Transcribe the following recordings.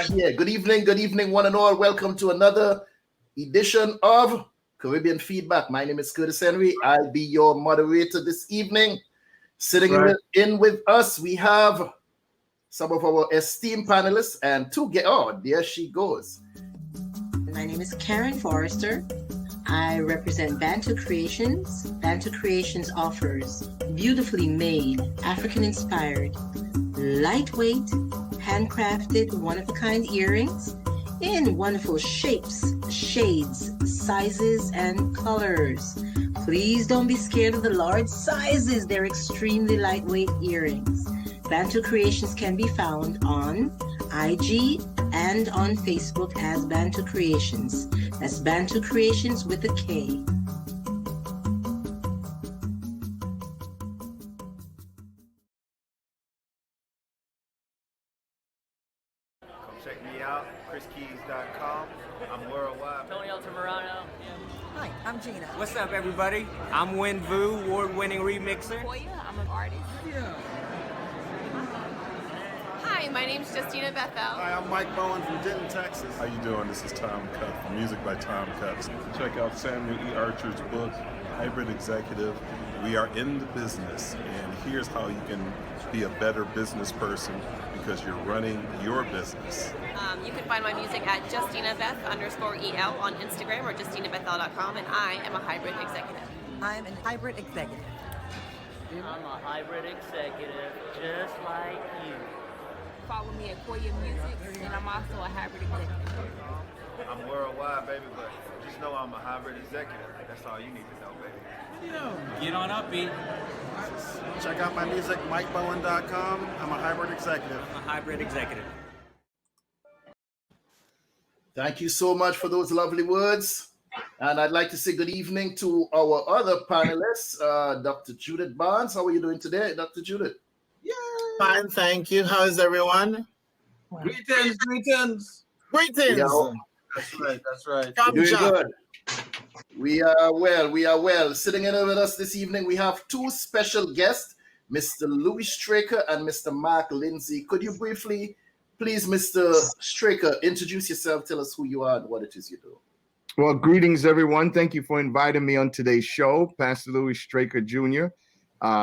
Yeah, good evening, one and all. Welcome to another edition of Caribbean Feedback. My name is Curtis Henry. I'll be your moderator this evening. Sitting in with us, we have some of our esteemed panelists and two guests. Oh, there she goes. My name is Karin Forrester. I represent BantuKreations. BantuKreations offers beautifully made, African-inspired, lightweight, handcrafted, one-of-a-kind earrings in wonderful shapes, shades, sizes, and colors. Please don't be scared of the large sizes. They're extremely lightweight earrings. BantuKreations can be found on IG and on Facebook as BantuKreations. That's BantuKreations with a K. Check me out, chriskeys.com. I'm worldwide. Tony Altamirano. Hi, I'm Gina. What's up, everybody? I'm Win Vu, award-winning remixer. I'm an artist. Hi, my name's Justina Bethel. Hi, I'm Mike Bowen from Denton, Texas. How you doing? This is Tom Cutt from Music by Tom Cutt. Check out Samuel E. Archer's book, Hybrid Executive. We are in the business, and here's how you can be a better business person because you're running your business. You can find my music at JustinaBeth_EL on Instagram or JustinaBethel.com, and I am a hybrid executive. I'm a hybrid executive. I'm a hybrid executive, just like you. Follow me at Koya Music, and I'm also a hybrid executive. I'm worldwide, baby, but just know I'm a hybrid executive. That's all you need to know, baby. Get on upbeat. Check out my music, MikeBowen.com. I'm a hybrid executive. I'm a hybrid executive. Thank you so much for those lovely words. And I'd like to say good evening to our other panelists, Dr. Judith Barnes. How are you doing today, Dr. Judith? Fine, thank you. How is everyone? Greetings. Yo. That's right. Doing good. We are well. Sitting in with us this evening, we have two special guests, Mr. Louis Straker and Mr. Mark Lindsay. Could you briefly, please, Mr. Straker, introduce yourself, tell us who you are and what it is you do. Well, greetings, everyone. Thank you for inviting me on today's show. Pastor Louis Straker Jr.,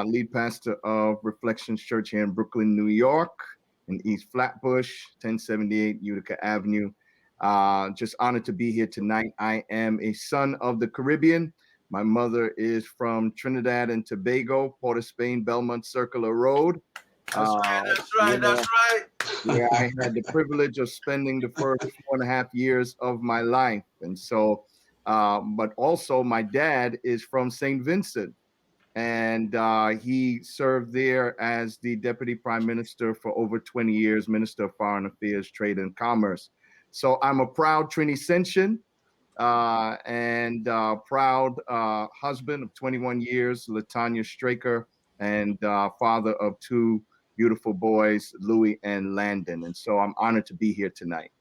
lead pastor of Reflections Church here in Brooklyn, New York, in East Flatbush, 1078 Utica Avenue. Just honored to be here tonight. I am a son of the Caribbean. My mother is from Trinidad and Tobago, Port of Spain, Belmont Circular Road. That's right. Where I had the privilege of spending the first 4.5 years of my life. And so, but also my dad is from St. Vincent. And he served there as the deputy prime minister for over 20 years, Minister of Foreign Affairs, Trade and Commerce. So I'm a proud Trinidadian and proud husband of 21 years, LaTanya Straker, and father of two beautiful boys, Louis and Landon. And so I'm honored to be here tonight.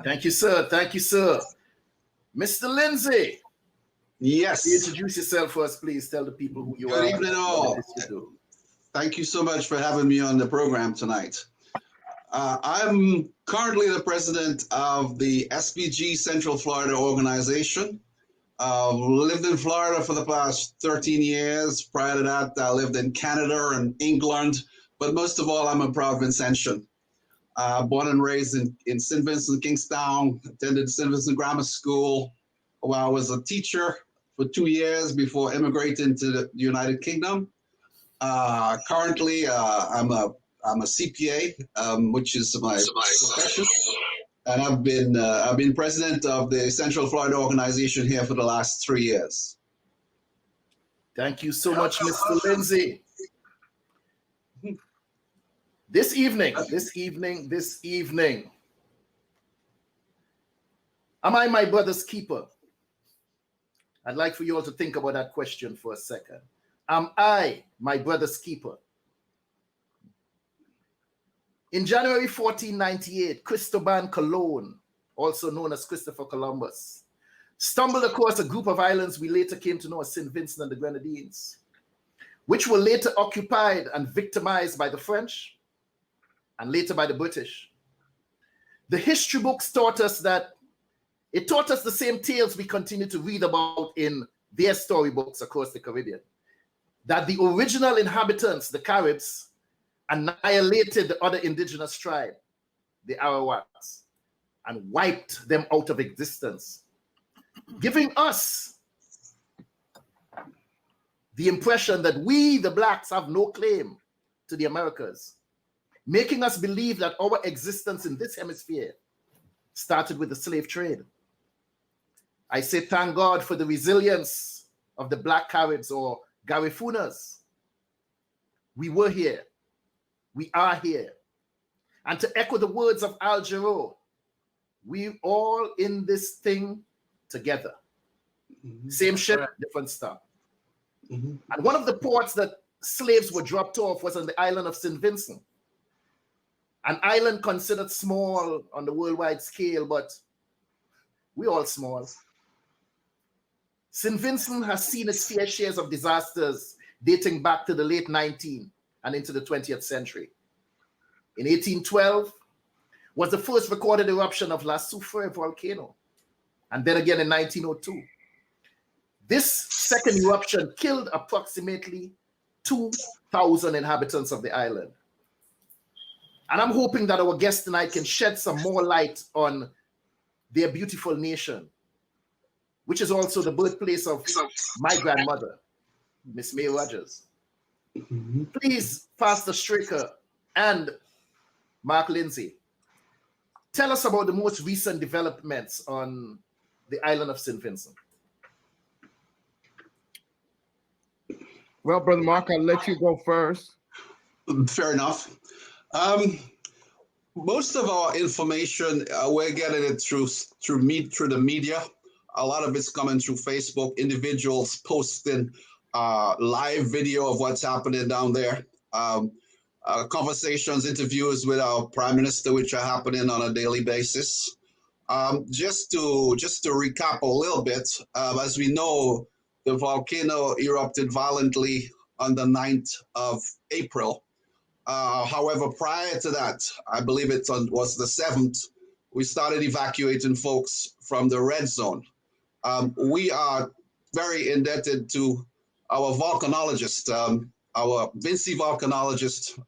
Thank you, sir. Mr. Lindsay. Yes. Introduce yourself first, please. Tell the people who you are. Good evening, all. Thank you so much for having me on the program tonight. I'm currently the president of the SPG Central Florida organization. Lived in Florida for the past 13 years. Prior to that, I lived in Canada and England. But most of all, I'm a proud Vincentian. Born and raised in St. Vincent, Kingstown. Attended St. Vincent Grammar School, where I was a teacher for 2 years before immigrating to the United Kingdom. Currently, I'm a CPA, which is my profession, and I've been president of the Central Florida organization here for the last 3 years. Thank you so much, Mr. Lindsay. This evening, am I my brother's keeper? I'd like for you all to think about that question for a second. Am I my brother's keeper? In January 1498, Cristobal Colon, also known as Christopher Columbus, stumbled across a group of islands we later came to know as St. Vincent and the Grenadines, which were later occupied and victimized by the French and later by the British. The history books taught us that it taught us the same tales we continue to read about in their storybooks across the Caribbean. That the original inhabitants, the Caribs, annihilated the other indigenous tribe, the Arawaks, and wiped them out of existence, giving us the impression that we, the blacks, have no claim to the Americas, making us believe that our existence in this hemisphere started with the slave trade. I say thank God for the resilience of the Black Caribs or Garifunas. We were here. We are here. And to echo the words of Al Jarreau, we all in this thing together. Same ship, different stuff. And one of the ports that slaves were dropped off was on the island of St. Vincent. An island considered small on the worldwide scale, but we all small. St. Vincent has seen its fair shares of disasters dating back to the late 19th and into the 20th century. In 1812 was the first recorded eruption of La Soufrière volcano, and then again in 1902. This second eruption killed approximately 2,000 inhabitants of the island. And I'm hoping that our guest tonight can shed some more light on their beautiful nation, which is also the birthplace of my grandmother, Miss May Rogers. Please, Pastor Straker and Mark Lindsay, tell us about the most recent developments on the island of St. Vincent. Well, Brother Mark, I'll let you go first. Fair enough. Most of our information, we're getting it through the media. A lot of it's coming through Facebook, individuals posting live video of what's happening down there. Conversations, interviews with our Prime Minister, which are happening on a daily basis. Just to recap a little bit, as we know, the volcano erupted violently on the 9th of April. However, prior to that, I believe was the 7th, we started evacuating folks from the red zone. We are very indebted to our volcanologist, our Vincent volcanologist,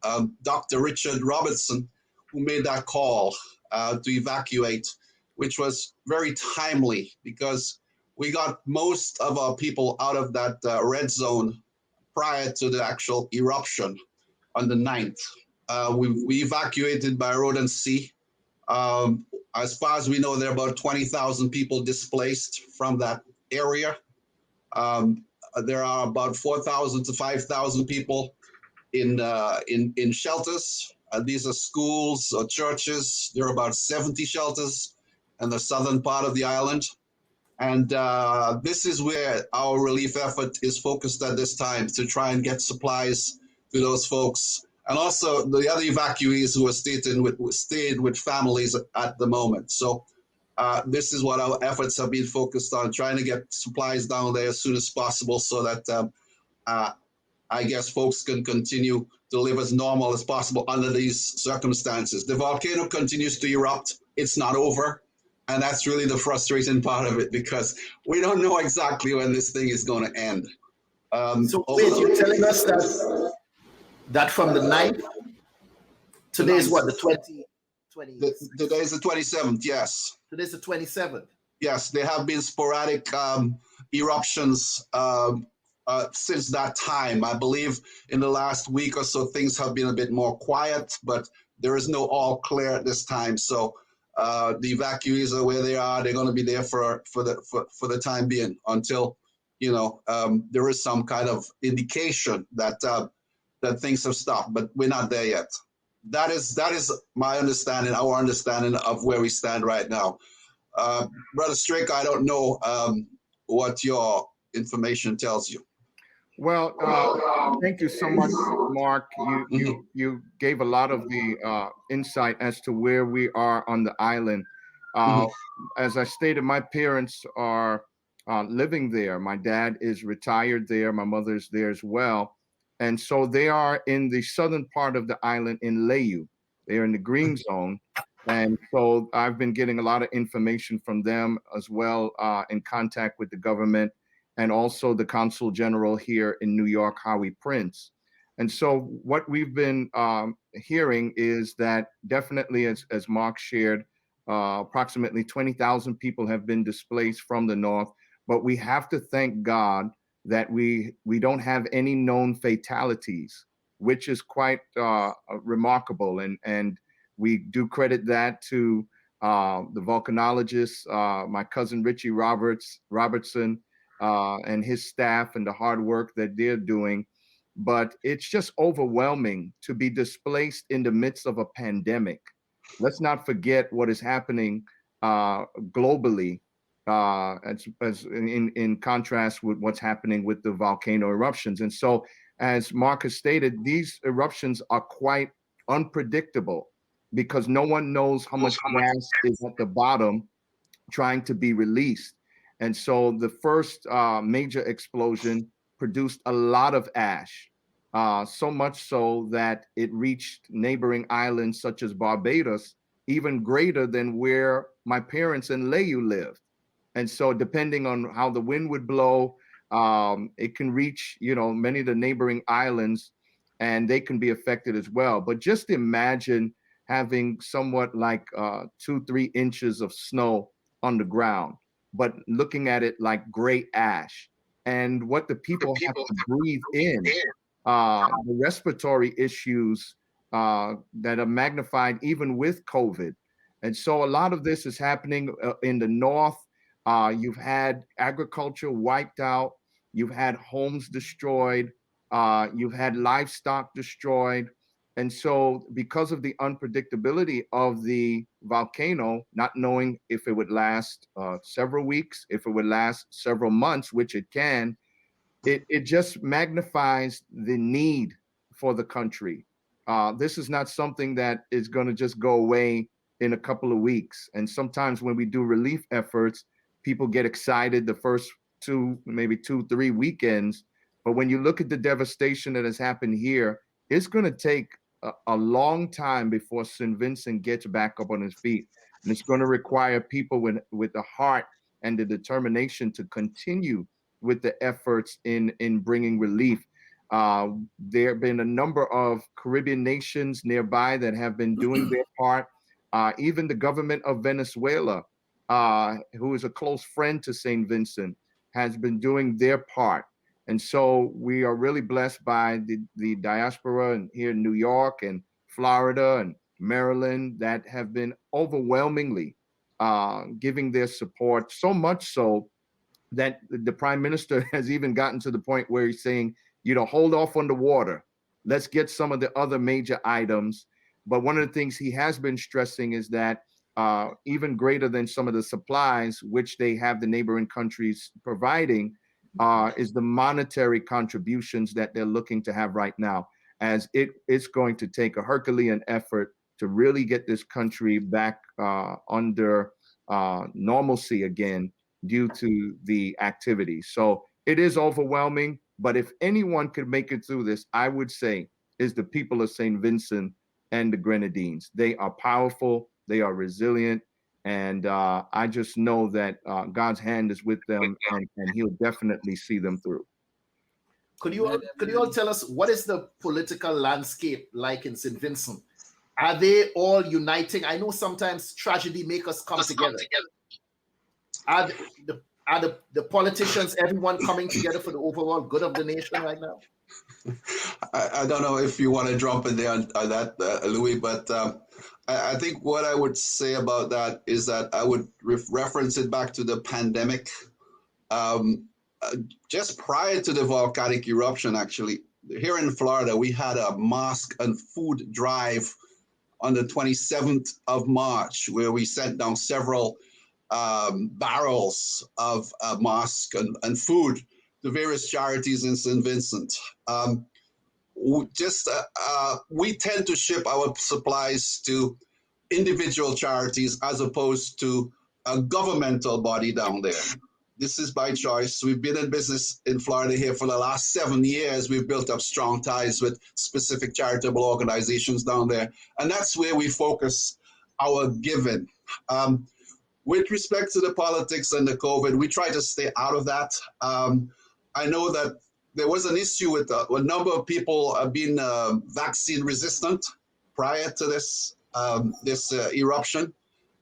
Dr. Richard Robertson, who made that call to evacuate, which was very timely because we got most of our people out of that red zone prior to the actual eruption on the 9th. We evacuated by road and sea. As far as we know, there are about 20,000 people displaced from that area. There are about 4,000 to 5,000 people in shelters. These are schools or churches. There are about 70 shelters in the southern part of the island. And this is where our relief effort is focused at this time, to try and get supplies to those folks. And also the other evacuees who are stayed with families at the moment. So this is what our efforts have been focused on, trying to get supplies down there as soon as possible so that I guess folks can continue to live as normal as possible under these circumstances. The volcano continues to erupt. It's not over. And that's really the frustrating part of it, because we don't know exactly when this thing is going to end. So wait, you're telling us that from the 9th, today is what, the 20? Today is the 27th, yes. Today's the 27th. Yes, there have been sporadic eruptions since that time. I believe in the last week or so, things have been a bit more quiet, but there is no all clear at this time. So the evacuees are where they are. They're going to be there for the time being until, there is some kind of indication that things have stopped, but we're not there yet. That is my understanding, our understanding of where we stand right now. Brother Strick, I don't know what your information tells you. Well, thank you so much, Mark. You gave a lot of the insight as to where we are on the island. As I stated, my parents are living there. My dad is retired there. My mother's there as well. And so they are in the southern part of the island in Layu. They are in the green zone. And so I've been getting a lot of information from them as well, in contact with the government and also the Consul General here in New York, Howie Prince. And so what we've been hearing is that definitely, as Mark shared, approximately 20,000 people have been displaced from the north. But we have to thank God that we don't have any known fatalities, which is quite remarkable. And we do credit that to the volcanologists, my cousin Richie Robertson, and his staff, and the hard work that they're doing. But it's just overwhelming to be displaced in the midst of a pandemic. Let's not forget what is happening globally, as in contrast with what's happening with the volcano eruptions. And so, as Mark has stated, these eruptions are quite unpredictable because no one knows how much gas is at the bottom trying to be released. And so the first major explosion produced a lot of ash, so much so that it reached neighboring islands such as Barbados, even greater than where my parents in Layou lived. And so depending on how the wind would blow, it can reach, many of the neighboring islands, and they can be affected as well. But just imagine having somewhat like 2-3 inches of snow on the ground, but looking at it like gray ash, and what the people have to breathe in, the respiratory issues that are magnified even with COVID. And so a lot of this is happening in the north. You've had agriculture wiped out. You've had homes destroyed. You've had livestock destroyed. And so because of the unpredictability of the volcano, not knowing if it would last several weeks, if it would last several months, which it can, it just magnifies the need for the country. This is not something that is going to just go away in a couple of weeks. And sometimes when we do relief efforts, people get excited the first 2-3 weekends. But when you look at the devastation that has happened here, it's going to take a long time before St. Vincent gets back up on his feet. And it's going to require people with the heart and the determination to continue with the efforts in bringing relief. There have been a number of Caribbean nations nearby that have been doing their part. Even the government of Venezuela, who is a close friend to St. Vincent, has been doing their part. And so we are really blessed by the diaspora and here in New York and Florida and Maryland that have been overwhelmingly giving their support, so much so that the prime minister has even gotten to the point where he's saying, hold off on the water. Let's get some of the other major items. But one of the things he has been stressing is that even greater than some of the supplies, which they have the neighboring countries providing, is the monetary contributions that they're looking to have right now, as it's going to take a Herculean effort to really get this country back under normalcy again due to the activity. So it is overwhelming, but if anyone could make it through this, I would say is the people of St. Vincent and the Grenadines. They are powerful, they are resilient, and I just know that God's hand is with them, and he'll definitely see them through. Could you all tell us what is the political landscape like in St. Vincent? Are they all uniting? I know sometimes tragedy makes us come together. Are the politicians, everyone coming together for the overall good of the nation right now? I don't know if you want to jump in there on that, Louis, but I think what I would say about that is that I would reference it back to the pandemic. Just prior to the volcanic eruption, actually, here in Florida, we had a mask and food drive on the 27th of March, where we sent down several barrels of masks and food to various charities in St. Vincent. We tend to ship our supplies to individual charities as opposed to a governmental body down there. This is by choice. We've been in business in Florida here for the last 7 years. We've built up strong ties with specific charitable organizations down there. And that's where we focus our giving. With respect to the politics and the COVID, we try to stay out of that. I know that there was an issue with a number of people being vaccine resistant prior to this eruption,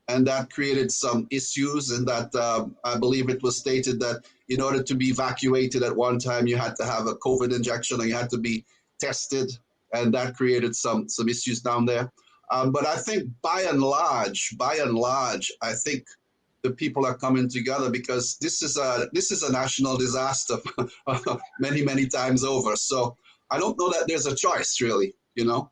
and that created some issues. And that I believe it was stated that in order to be evacuated at one time, you had to have a COVID injection or you had to be tested, and that created some issues down there. But I think by and large, I think the people are coming together because this is a national disaster many times over. So I don't know that there's a choice really, you know.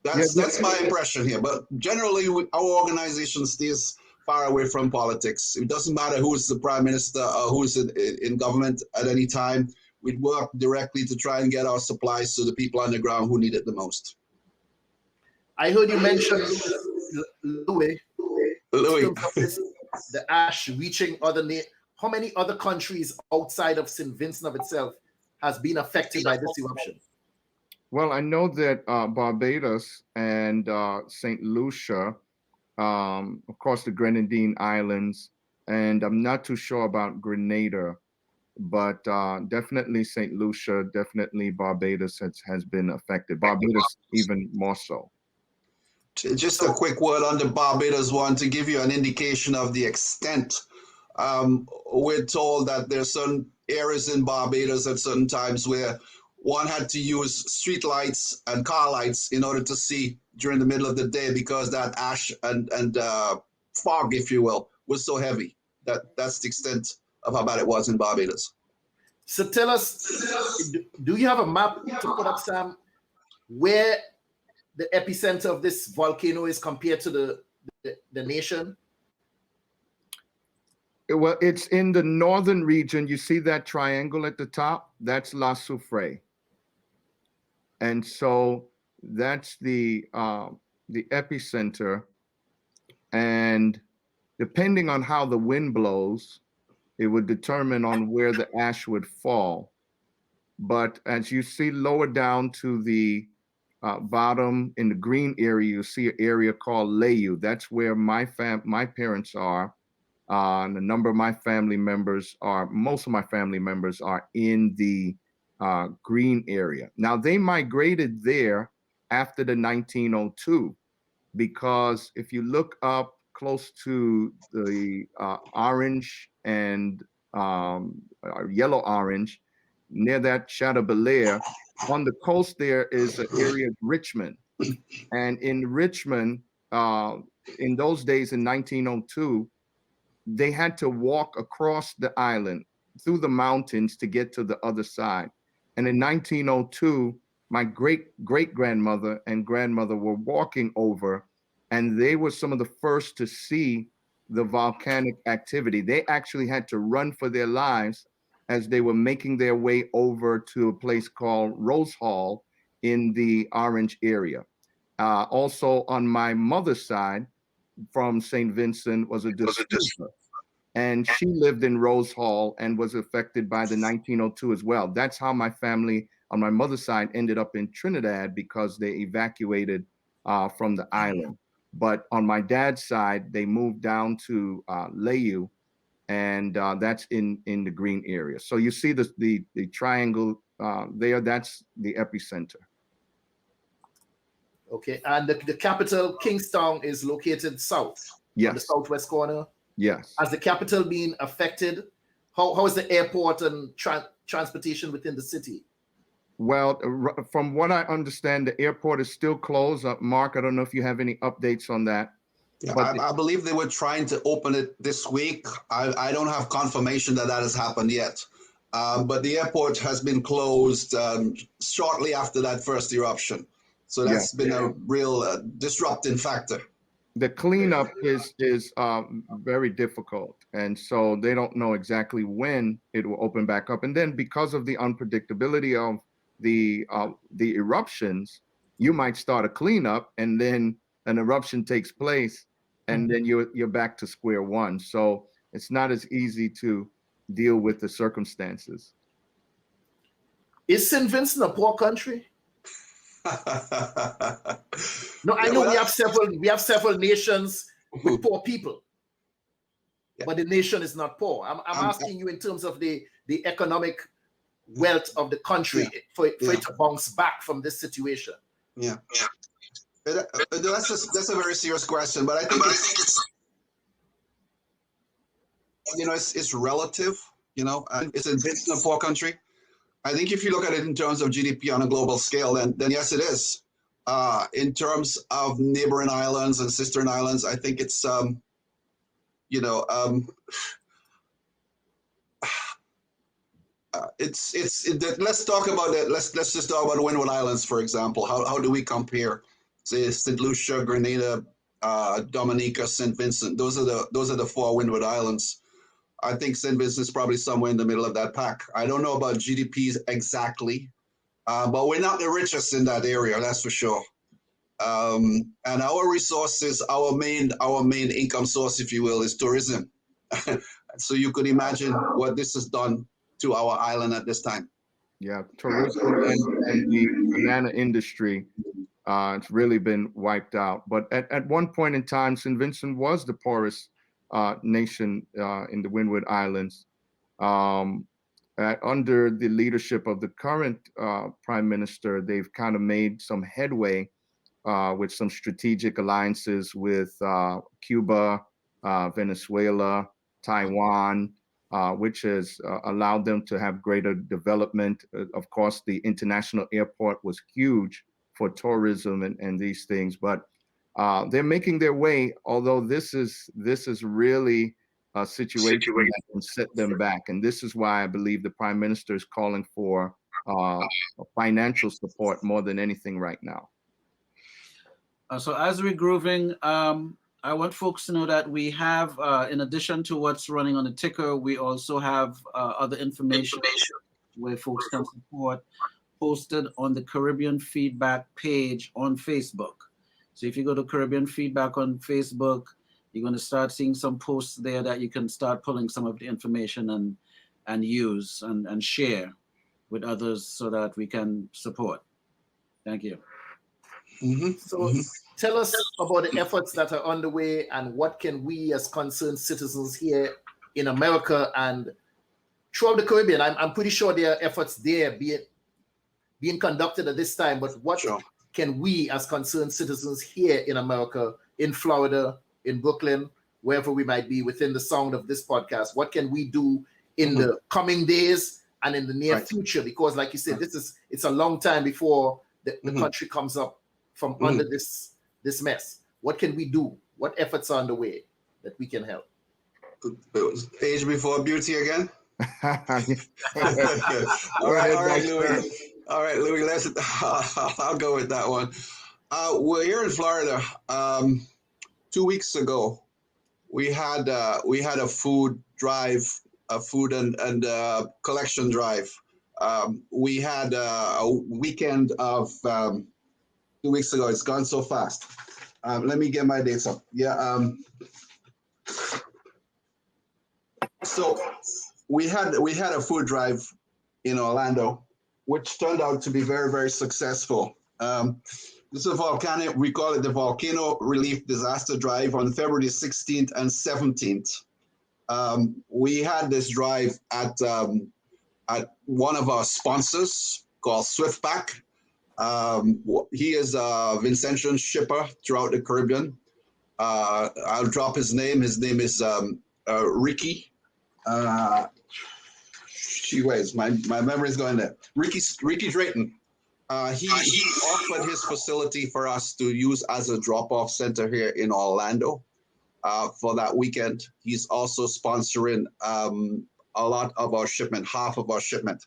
That's my impression here. But generally, our organization stays far away from politics. It doesn't matter who's the prime minister or who's in government at any time. We work directly to try and get our supplies to the people on the ground who need it the most. I heard you mention Louis. The ash reaching how many other countries outside of St. Vincent of itself has been affected by this eruption? Well, I know that Barbados and St. Lucia, of course, the Grenadine Islands, and I'm not too sure about Grenada, but definitely St. Lucia, definitely Barbados has been affected. Barbados even more so. Just a quick word on the Barbados one to give you an indication of the extent. We're told that there's certain areas in Barbados at certain times where one had to use street lights and car lights in order to see during the middle of the day because that ash and fog, if you will, was so heavy. That's the extent of how bad it was in Barbados. So tell us, do you have a map to put up, Sam, where the epicenter of this volcano is compared to the nation? Well, it's in the northern region. You see that triangle at the top? That's La Soufrière. And so that's the epicenter. And depending on how the wind blows, it would determine on where the ash would fall. But as you see lower down to the bottom in the green area, you see an area called Layu. That's where my parents are. And a number of my family members most of my family members are in the green area. Now, they migrated there after the 1902, because if you look up close to the orange and yellow-orange, near that Chateaubelair, on the coast there is an area of Richmond. And in Richmond, in those days in 1902, they had to walk across the island through the mountains to get to the other side. And in 1902, my great-great-grandmother and grandmother were walking over, and they were some of the first to see the volcanic activity. They actually had to run for their lives as they were making their way over to a place called Rose Hall in the Orange area. Also on my mother's side, from St. Vincent, was a distributor. And she lived in Rose Hall and was affected by the 1902 as well. That's how my family on my mother's side ended up in Trinidad, because they evacuated from the island. But on my dad's side, they moved down to Layu, and that's in the green area. So you see the triangle there, that's the epicenter. Okay, and the capital, Kingstown, is located south, yes, on the southwest corner. Yes. Has the capital been affected? How is the airport and transportation within the city? Well, from what I understand, the airport is still closed. Mark, I don't know if you have any updates on that. Yeah, I believe they were trying to open it this week. I don't have confirmation that has happened yet. But the airport has been closed shortly after that first eruption. So that's been a real disrupting factor. The cleanup is very difficult, and so they don't know exactly when it will open back up. And then because of the unpredictability of the eruptions, you might start a cleanup, and then an eruption takes place, and then you're back to square one. So it's not as easy to deal with the circumstances. Is St. Vincent a poor country? No, I know we have several nations with poor people, but the nation is not poor. I'm asking you in terms of the economic wealth of the country for it to bounce back from this situation. Yeah. That's a very serious question, but I think it's it's relative. It's in a poor country. I think if you look at it in terms of GDP on a global scale, then yes, it is. In terms of neighboring islands and sister islands, I think it's let's talk about it. Let's just talk about Windward Islands, for example. How do we compare? Say St. Lucia, Grenada, Dominica, St. Vincent. Those are the 4 Windward Islands. I think St. Vincent is probably somewhere in the middle of that pack. I don't know about GDPs exactly, but we're not the richest in that area, that's for sure. And our resources, our main income source, if you will, is tourism. So you could imagine what this has done to our island at this time. Yeah, tourism and the banana industry, it's really been wiped out. But at one point in time, St. Vincent was the poorest nation in the Windward Islands. Under the leadership of the current prime minister, they've kind of made some headway with some strategic alliances with Cuba, Venezuela, Taiwan, which has allowed them to have greater development. Of course, the international airport was huge for tourism and these things, but they're making their way, although this is really a situation that can set them back. And this is why I believe the prime minister is calling for financial support more than anything right now. So as we're grooving, I want folks to know that we have, in addition to what's running on the ticker, we also have other information where folks can support posted on the Caribbean Feedback page on Facebook. So if you go to Caribbean Feedback on Facebook, you're going to start seeing some posts there that you can start pulling some of the information and use and share with others so that we can support. Thank you. So tell us about the efforts that are underway and what can we as concerned citizens here in America and throughout the Caribbean. I'm pretty sure there are efforts there being conducted at this time, but what can we as concerned citizens here in America, in Florida, in Brooklyn, wherever we might be within the sound of this podcast, what can we do in the coming days and in the near future? Because like you said, it's a long time before the country comes up from under this mess. What can we do? What efforts are underway that we can help? Age before beauty again? All right, Louis. All right, Louis, I'll go with that one. We're here in Florida. 2 weeks ago, we had a food drive, a food and collection drive. We had a weekend of 2 weeks ago. It's gone so fast. Let me get my dates up. Yeah. So we had a food drive in Orlando, which turned out to be very, very successful. This is a volcanic, we call it the Volcano Relief Disaster Drive on February 16th and 17th. We had this drive at one of our sponsors called Swiftback. He is a Vincentian shipper throughout the Caribbean. I'll drop his name. His name is Ricky. My memory is going there. Ricky Drayton. He offered his facility for us to use as a drop-off center here in Orlando for that weekend. He's also sponsoring a lot of our shipment, half of our shipment.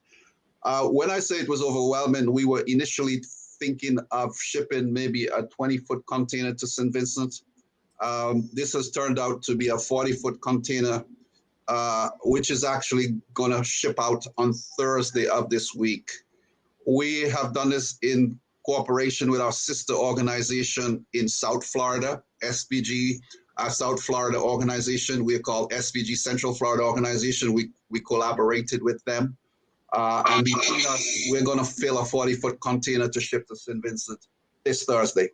When I say it was overwhelming, we were initially thinking of shipping maybe a 20-foot container to St. Vincent. This has turned out to be a 40-foot container, which is actually going to ship out on Thursday of this week. We have done this in cooperation with our sister organization in South Florida, SPG, South Florida organization. We are called SPG Central Florida Organization. We collaborated with them. And between us, we're going to fill a 40-foot container to ship to St. Vincent this Thursday.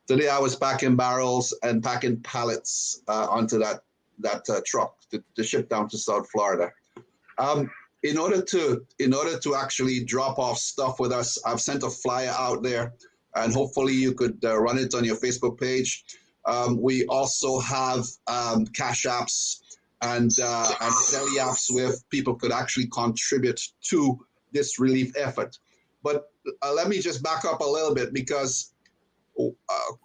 Today, I was packing barrels and packing pallets onto that truck to ship down to South Florida. In order to actually drop off stuff with us, I've sent a flyer out there, and hopefully you could run it on your Facebook page. We also have cash apps and Zelle apps where people could actually contribute to this relief effort. But let me just back up a little bit, because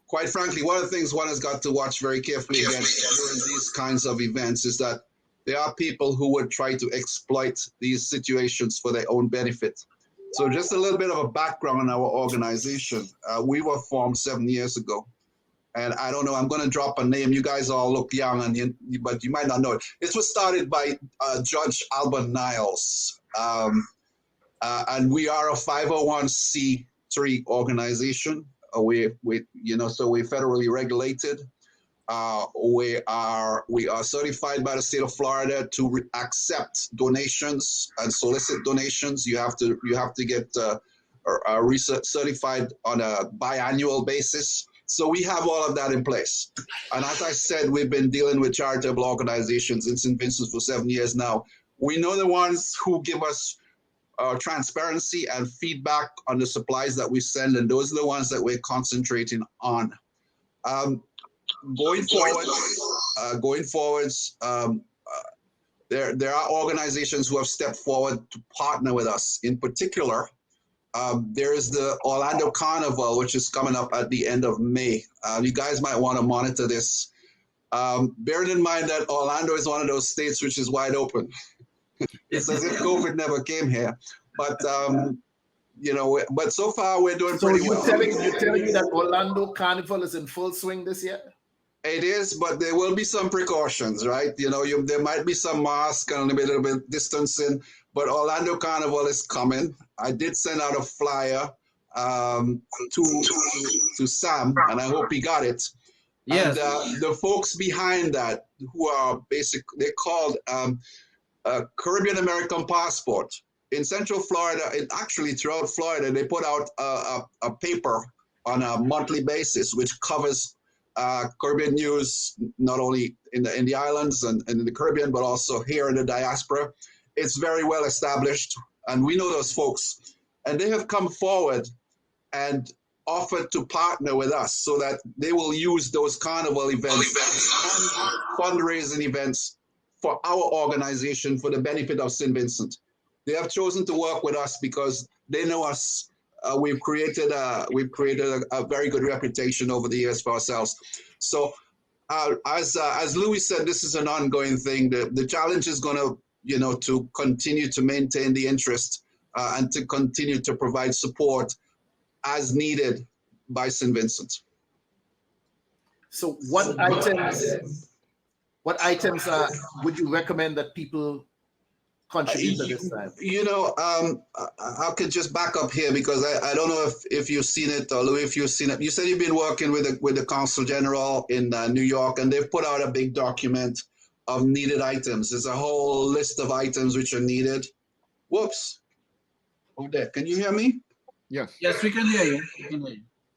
quite frankly, one of the things one has got to watch very carefully against during these kinds of events is that there are people who would try to exploit these situations for their own benefit. So just a little bit of a background on our organization. We were formed 7 years ago. And I don't know, I'm going to drop a name. You guys all look young, but you might not know it. This was started by Judge Albert Niles. And we are a 501c3 organization. So we're federally regulated. We are certified by the state of Florida to accept donations and solicit donations. You have to get research certified on a biannual basis. So we have all of that in place. And as I said, we've been dealing with charitable organizations in St. Vincent for 7 years now. We know the ones who give us transparency and feedback on the supplies that we send, and those are the ones that we're concentrating on. Going forwards, there are organizations who have stepped forward to partner with us. In particular, there is the Orlando Carnival, which is coming up at the end of May. You guys might want to monitor this. Bearing in mind that Orlando is one of those states which is wide open. It's as if COVID never came here. But, but so far we're doing pretty well. So you're telling me that Orlando Carnival is in full swing this year? It is, but there will be some precautions, right? There might be some masks and a little bit distancing, but Orlando Carnival is coming. I did send out a flyer to Sam, and I hope he got it. Yes. And the folks behind that, who are they're called Caribbean American Passport. In Central Florida, and actually throughout Florida, they put out a paper on a monthly basis, which covers Caribbean news, not only in the islands and in the Caribbean, but also here in the diaspora. It's very well established, and we know those folks. And they have come forward and offered to partner with us so that they will use those carnival events, fundraising events for our organization for the benefit of St. Vincent. They have chosen to work with us because they know us. We've created a very good reputation over the years for ourselves. So as Louis said, this is an ongoing thing. The challenge is going to continue to maintain the interest and to continue to provide support as needed by St. Vincent. So what items would you recommend that people contribute to this time? I could just back up here because I don't know if you've seen it, or Louis, if you've seen it. You said you've been working with the Consul General in New York, and they've put out a big document of needed items. There's a whole list of items which are needed. Whoops. Oh, there. Can you hear me? Yes. Yes, we can hear you.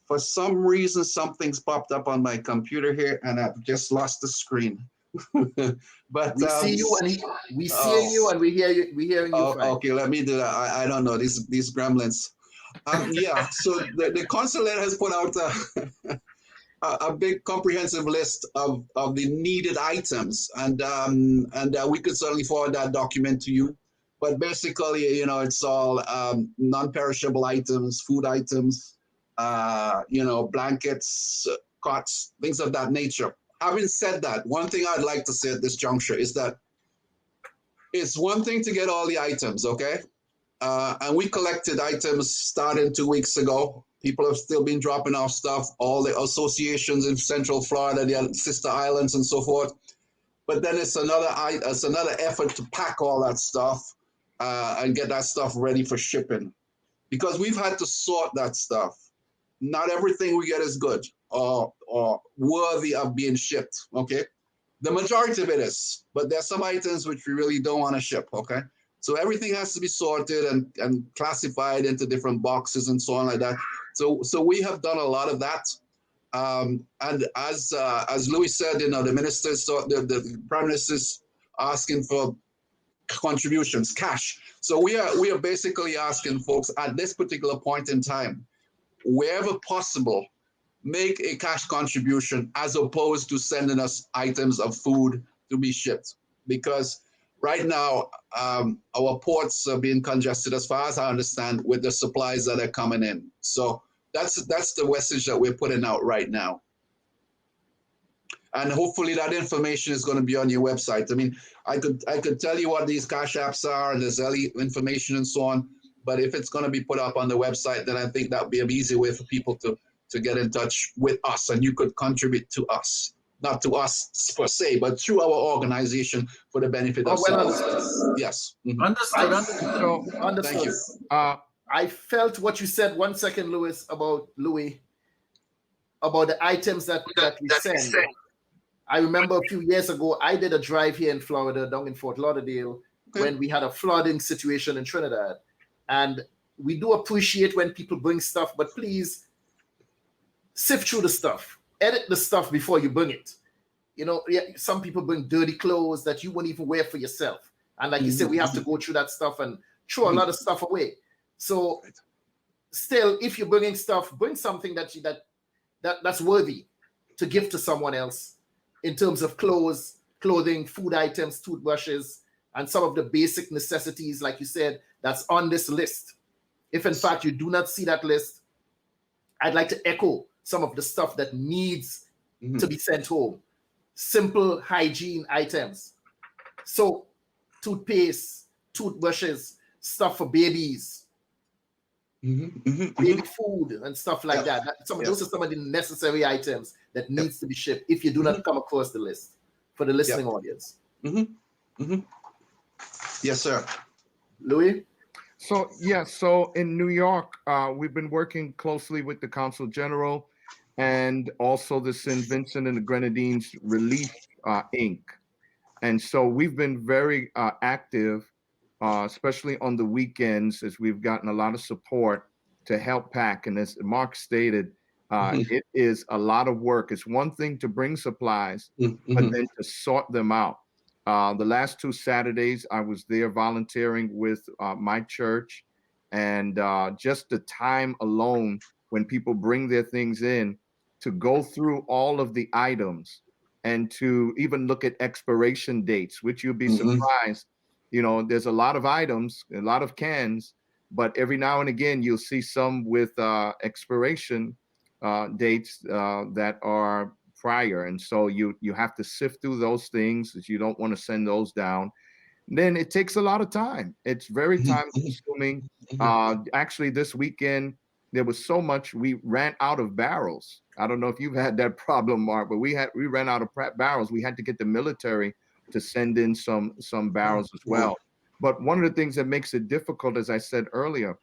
For some reason, something's popped up on my computer here, and I've just lost the screen. But we see you and we see you and we hear you. We hearing you. Okay, let me do that. I don't know these gremlins. Yeah. So the consulate has put out a big comprehensive list of the needed items, and we could certainly forward that document to you. But basically, it's all non-perishable items, food items, blankets, cots, things of that nature. Having said that, one thing I'd like to say at this juncture is that it's one thing to get all the items, okay? And we collected items starting 2 weeks ago. People have still been dropping off stuff, all the associations in Central Florida, the sister islands and so forth. But then it's another effort to pack all that stuff and get that stuff ready for shipping. Because we've had to sort that stuff. Not everything we get is good or worthy of being shipped, okay? The majority of it is, but there's some items which we really don't want to ship, okay? So everything has to be sorted and classified into different boxes and so on like that. So we have done a lot of that. And as Louis said, the ministers, the prime minister's asking for contributions, cash. So we are basically asking folks at this particular point in time, wherever possible, make a cash contribution as opposed to sending us items of food to be shipped. Because right now, our ports are being congested, as far as I understand, with the supplies that are coming in. So that's the message that we're putting out right now. And hopefully that information is going to be on your website. I mean, I could tell you what these cash apps are and the Zelle information and so on. But if it's going to be put up on the website, then I think that would be an easy way for people to get in touch with us, and you could contribute to us. Not to us per se, but through our organization for the benefit of citizens. Yes. Mm-hmm. Understood. Thank you. I felt what you said 1 second, Louis, about the items that we send. I remember a few years ago, I did a drive here in Florida, down in Fort Lauderdale, when we had a flooding situation in Trinidad. And we do appreciate when people bring stuff, but please sift through the stuff. Edit the stuff before you bring it. Some people bring dirty clothes that you wouldn't even wear for yourself. And like you said, we have to go through that stuff and throw a lot of stuff away. So still, if you're bringing stuff, bring something that's worthy to give to someone else in terms of clothing, food items, toothbrushes, and some of the basic necessities, like you said, that's on this list. If in fact you do not see that list, I'd like to echo some of the stuff that needs to be sent home. Simple hygiene items. Soap, toothpaste, toothbrushes, stuff for babies, baby food and stuff like that. Those are some of the necessary items that needs to be shipped if you do not come across the list for the listening audience. Yes, sir. Louis? So in New York, we've been working closely with the Consul General and also the St. Vincent and the Grenadines Relief Inc. And so we've been very active, especially on the weekends, as we've gotten a lot of support to help pack. And as Mark stated, it is a lot of work. It's one thing to bring supplies, but then to sort them out. The last 2 Saturdays, I was there volunteering with my church, and just the time alone when people bring their things in to go through all of the items and to even look at expiration dates, which you'll be surprised. There's a lot of items, a lot of cans, but every now and again, you'll see some with expiration dates that are prior. And so you have to sift through those things, as you don't want to send those down. Then it takes a lot of time. It's very time consuming. Actually, this weekend, there was so much, we ran out of barrels. I don't know if you've had that problem, Mark, but we ran out of barrels. We had to get the military to send in some barrels as well. But one of the things that makes it difficult, as I said earlier,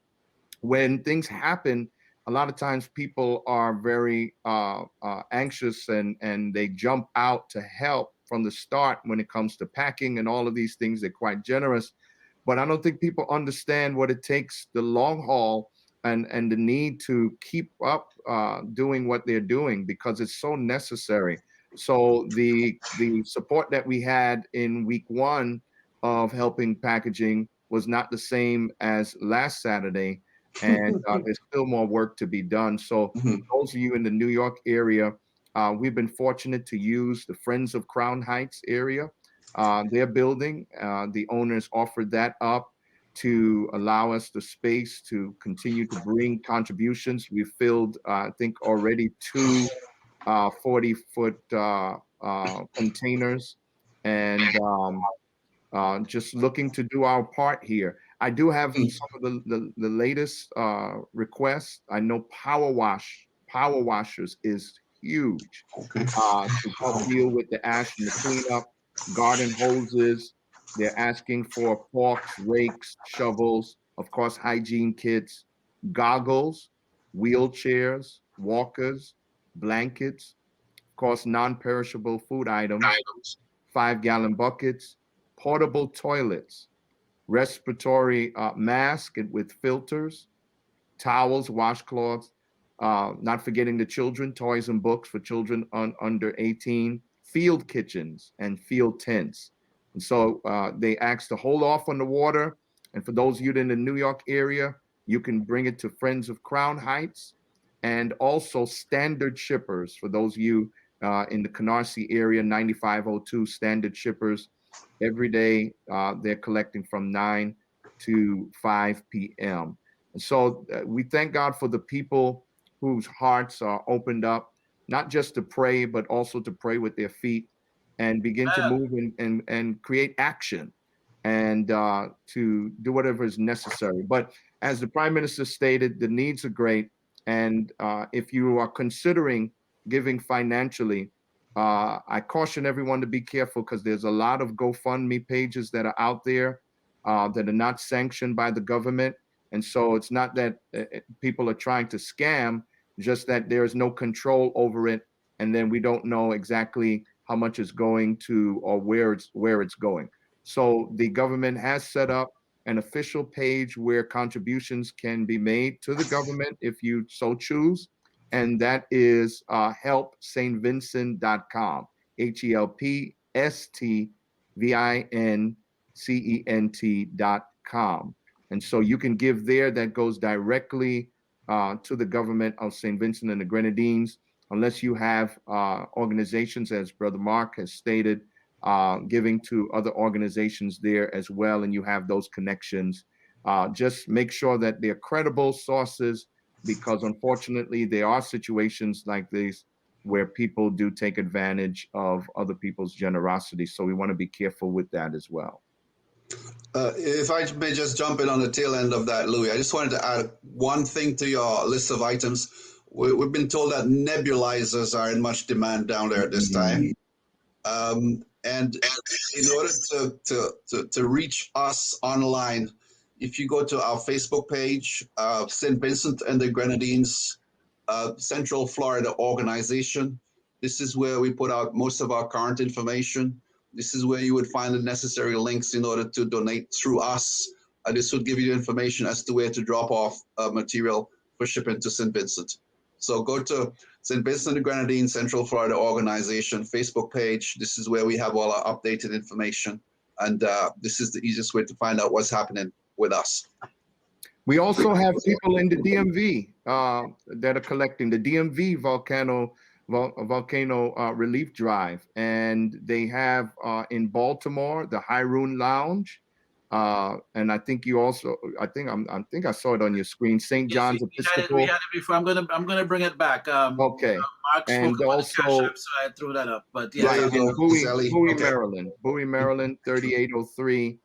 when things happen, a lot of times people are very anxious and they jump out to help from the start when it comes to packing and all of these things. They're quite generous, but I don't think people understand what it takes, the long haul and the need to keep up doing what they're doing, because it's so necessary. So the support that we had in week 1 of helping packaging was not the same as last Saturday. And there's still more work to be done. So those of you in the New York area, we've been fortunate to use the Friends of Crown Heights area. Their building, the owners offered that up to allow us the space to continue to bring contributions. We filled, I think, already 2 40-foot containers, and just looking to do our part here. I do have some of the latest requests. I know power washers is huge to help deal with the ash and the cleanup, garden hoses. They're asking for forks, rakes, shovels, of course, hygiene kits, goggles, wheelchairs, walkers, blankets, of course, non-perishable food items, 5-gallon buckets, portable toilets, respiratory mask with filters, towels, washcloths, not forgetting the children, toys and books for children under 18, field kitchens and field tents. And so they asked to hold off on the water. And for those of you in the New York area, you can bring it to Friends of Crown Heights, and also standard shippers. For those of you in the Canarsie area, 9502 standard shippers. Every day they're collecting from 9 to 5 p.m. And so we thank God for the people whose hearts are opened up, not just to pray, but also to pray with their feet and begin to move and create action and to do whatever is necessary. But as the Prime Minister stated, the needs are great. And if you are considering giving financially, I caution everyone to be careful, because there's a lot of GoFundMe pages that are out there that are not sanctioned by the government. And so it's not that people are trying to scam, just that there is no control over it. And then we don't know exactly how much is going to or where it's going. So the government has set up an official page where contributions can be made to the government if you so choose. And that is helpstvincent.com, HELPSTVINCENT.com. And so you can give there. That goes directly to the government of St. Vincent and the Grenadines, unless you have organizations, as Brother Mark has stated, giving to other organizations there as well, and you have those connections. Just make sure that they're credible sources, because unfortunately there are situations like this where people do take advantage of other people's generosity. So we want to be careful with that as well. If I may just jump in on the tail end of that, Louis, I just wanted to add one thing to your list of items. We've been told that nebulizers are in much demand down there at this time. And in order to reach us online, if you go to our Facebook page, St. Vincent and the Grenadines Central Florida Organization, this is where we put out most of our current information. This is where you would find the necessary links in order to donate through us. This would give you information as to where to drop off material for shipping to St. Vincent. So go to St. Vincent and the Grenadines Central Florida Organization Facebook page. This is where we have all our updated information. And this is the easiest way to find out what's happening with us. We also have people in the DMV that are collecting the DMV volcano relief drive, and they have in Baltimore the Hyroon Lounge, and I think you also, I think I saw it on your screen, St. John's Episcopal. We had it before. I'm gonna bring it back. Okay, and also so I threw that up, but yeah, right, in Bowie, Maryland, 3803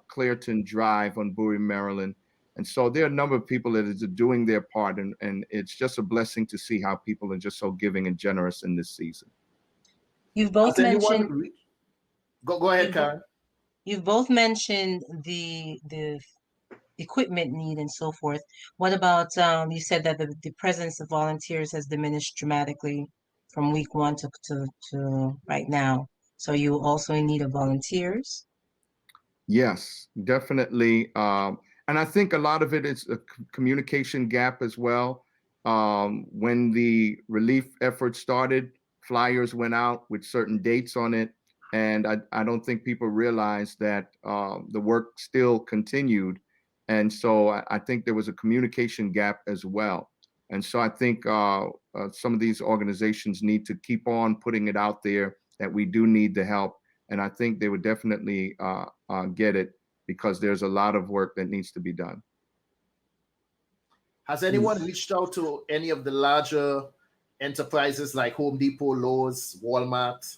Clearton Drive on Bowie, Maryland. And so there are a number of people that are doing their part, and it's just a blessing to see how people are just so giving and generous in this season. You've both mentioned. Go ahead, Karin. You've both mentioned the equipment need and so forth. What about you said that the presence of volunteers has diminished dramatically from week 1 to right now. So you also in need of volunteers? Yes, definitely. And I think a lot of it is a communication gap as well. When the relief effort started, flyers went out with certain dates on it. And I don't think people realized that the work still continued. And so I think there was a communication gap as well. And so I think some of these organizations need to keep on putting it out there that we do need the help. And I think they would definitely get it, because there's a lot of work that needs to be done. Has anyone reached out to any of the larger enterprises like Home Depot, Lowe's, Walmart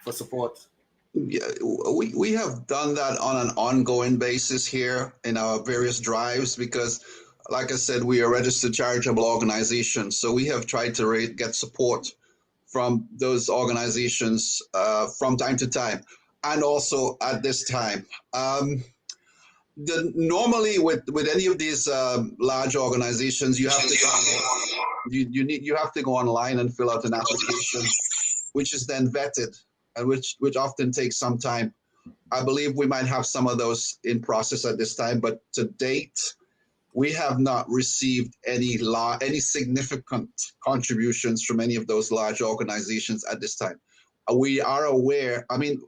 for support? Yeah, we have done that on an ongoing basis here in our various drives, because like I said, we are a registered charitable organization. So we have tried to get support from those organizations from time to time. And also at this time, normally with any of these large organizations, you have to go online and fill out an application, which is then vetted, and which often takes some time. I believe we might have some of those in process at this time, but to date, we have not received any significant contributions from any of those large organizations at this time. We are aware, I mean,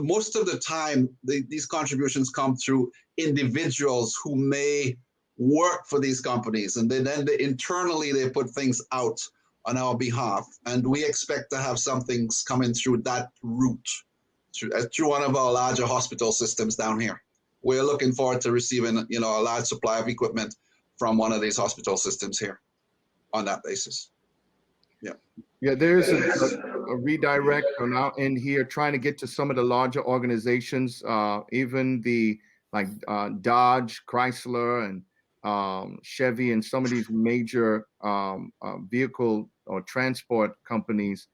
most of the time, these contributions come through individuals who may work for these companies, and then internally they put things out on our behalf, and we expect to have some things coming through that route, through one of our larger hospital systems down here. We're looking forward to receiving, a large supply of equipment from one of these hospital systems here on that basis. Yeah. Yeah, there's a redirect on our end here, trying to get to some of the larger organizations, even the Dodge, Chrysler, and Chevy, and some of these major vehicle or transport companies,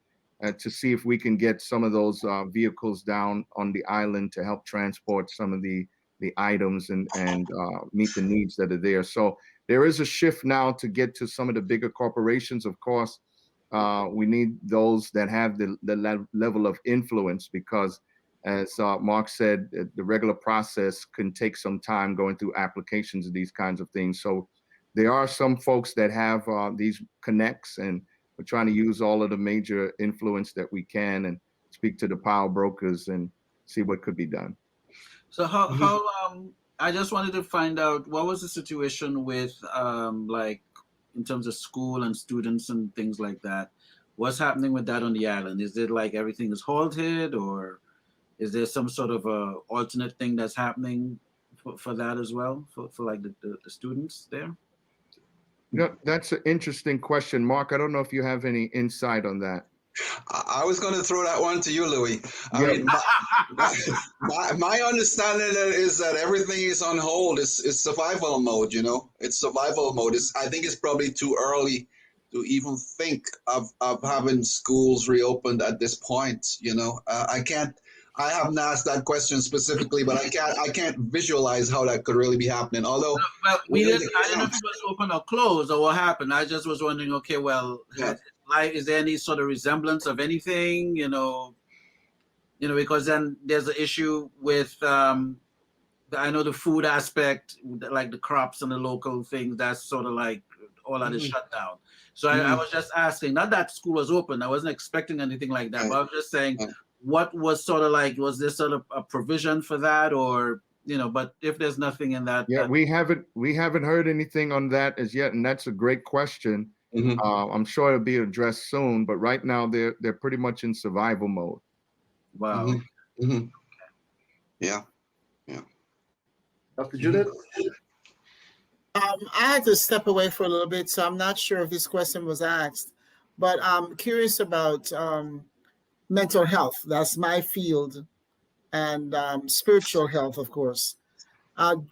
to see if we can get some of those vehicles down on the island to help transport some of the items and meet the needs that are there. So there is a shift now to get to some of the bigger corporations. Of course, we need those that have the level of influence, because as Mark said, the regular process can take some time going through applications of these kinds of things. So there are some folks that have these connects, and we're trying to use all of the major influence that we can and speak to the power brokers and see what could be done. So how I just wanted to find out, what was the situation with in terms of school and students and things like that? What's happening with that on the island? Is it like everything is halted, or is there some sort of a alternate thing that's happening for that as well, for like the students there? Yeah, that's an interesting question. Mark, I don't know if you have any insight on that. I was going to throw that one to you, Louis. I mean, my understanding is that everything is on hold. It's survival mode, It's survival mode. I think it's probably too early to even think of having schools reopened at this point, I haven't asked that question specifically, but I can't visualize how that could really be happening. Although, I didn't know if it was open or closed or what happened. I just was wondering, okay, well, is there any sort of resemblance of anything, because then there's an issue with, I know the food aspect, like the crops and the local things, that's sort of like all that is shut down. So I was just asking, not that school was open, I wasn't expecting anything like that, but I was just saying, what was sort of like, was there sort of a provision for that, or, but if there's nothing in that. Yeah, we haven't heard anything on that as yet, and that's a great question. I'm sure it'll be addressed soon, but right now they're pretty much in survival mode. Wow. Yeah. Dr. Judith? I had to step away for a little bit, so I'm not sure if this question was asked, but I'm curious about mental health. That's my field, and spiritual health, of course.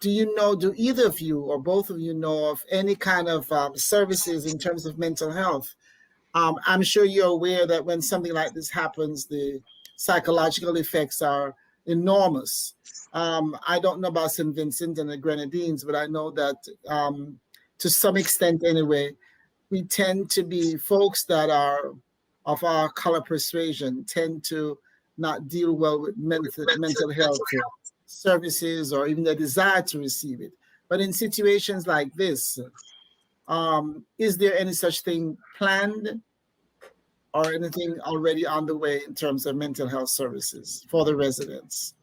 Do either of you or both of you know of any kind of services in terms of mental health? I'm sure you're aware that when something like this happens, the psychological effects are enormous. I don't know about St. Vincent and the Grenadines, but I know that to some extent anyway, we tend to be folks that are of our color persuasion, tend to not deal well with mental health services or even the desire to receive it. But in situations like this, is there any such thing planned or anything already on the way in terms of mental health services for the residents?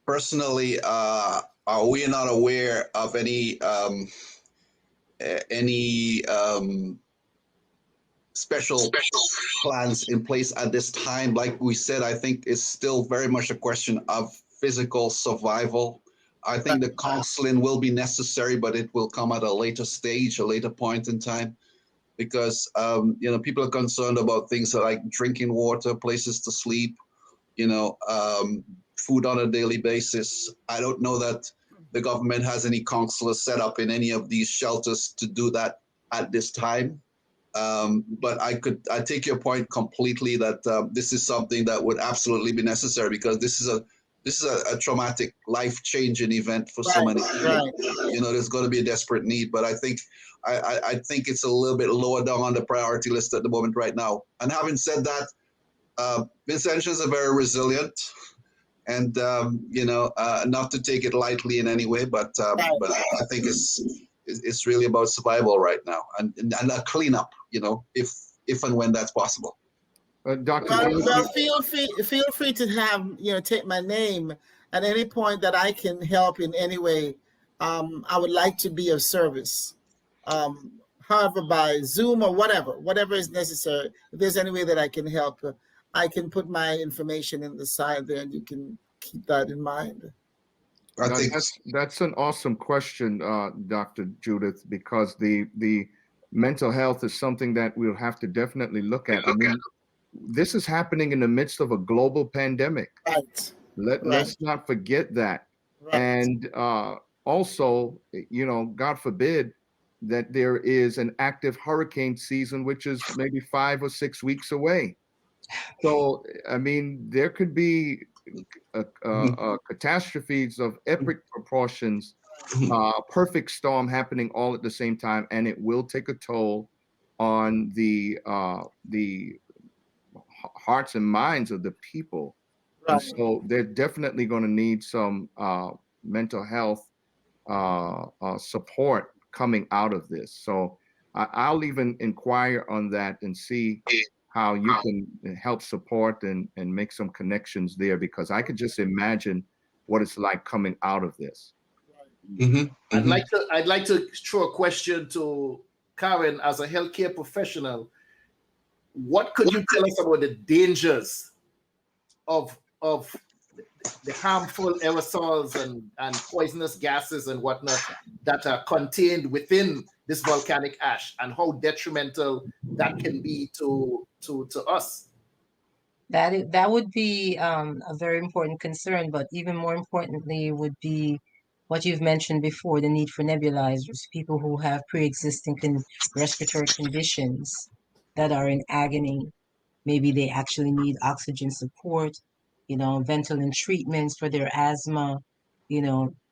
Personally, we are not aware of any special plans in place at this time. Like we said, I think it's still very much a question of physical survival. I think the counseling will be necessary, but it will come at a later stage, a later point in time, because people are concerned about things like drinking water, places to sleep, food on a daily basis. I don't know that the government has any counselors set up in any of these shelters to do that at this time. But I take your point completely that this is something that would absolutely be necessary, because this is a traumatic, life-changing event for so many people. Right. There's going to be a desperate need, but I think it's a little bit lower down on the priority list at the moment right now. And having said that, Vincentians are very resilient, and not to take it lightly in any way, but I think it's really about survival right now, and a cleanup, if and when that's possible. Dr. Well, feel free to have take my name at any point that I can help in any way. I would like to be of service. However, by Zoom or whatever is necessary. If there's any way that I can help, I can put my information in the side there, and you can keep that in mind. That's an awesome question, Dr. Judith, because the mental health is something that we'll have to definitely look at. I mean, this is happening in the midst of a global pandemic. Right. Let's not forget that. Right. And also, God forbid that there is an active hurricane season, which is maybe 5 or 6 weeks away. So, I mean, there could be catastrophes of epic proportions, perfect storm happening all at the same time, and it will take a toll on the hearts and minds of the people. Right. And so they're definitely going to need some mental health support coming out of this. So I'll even inquire on that and see how you can help support and make some connections there, because I could just imagine what it's like coming out of this. I'd like to throw a question to Karin as a healthcare professional. What could you tell us about the dangers of the harmful aerosols and poisonous gases and whatnot that are contained within this volcanic ash, and how detrimental that can be to us? That would be a very important concern, but even more importantly would be what you've mentioned before, the need for nebulizers, people who have pre-existing respiratory conditions that are in agony. Maybe they actually need oxygen support, Ventolin treatments for their asthma,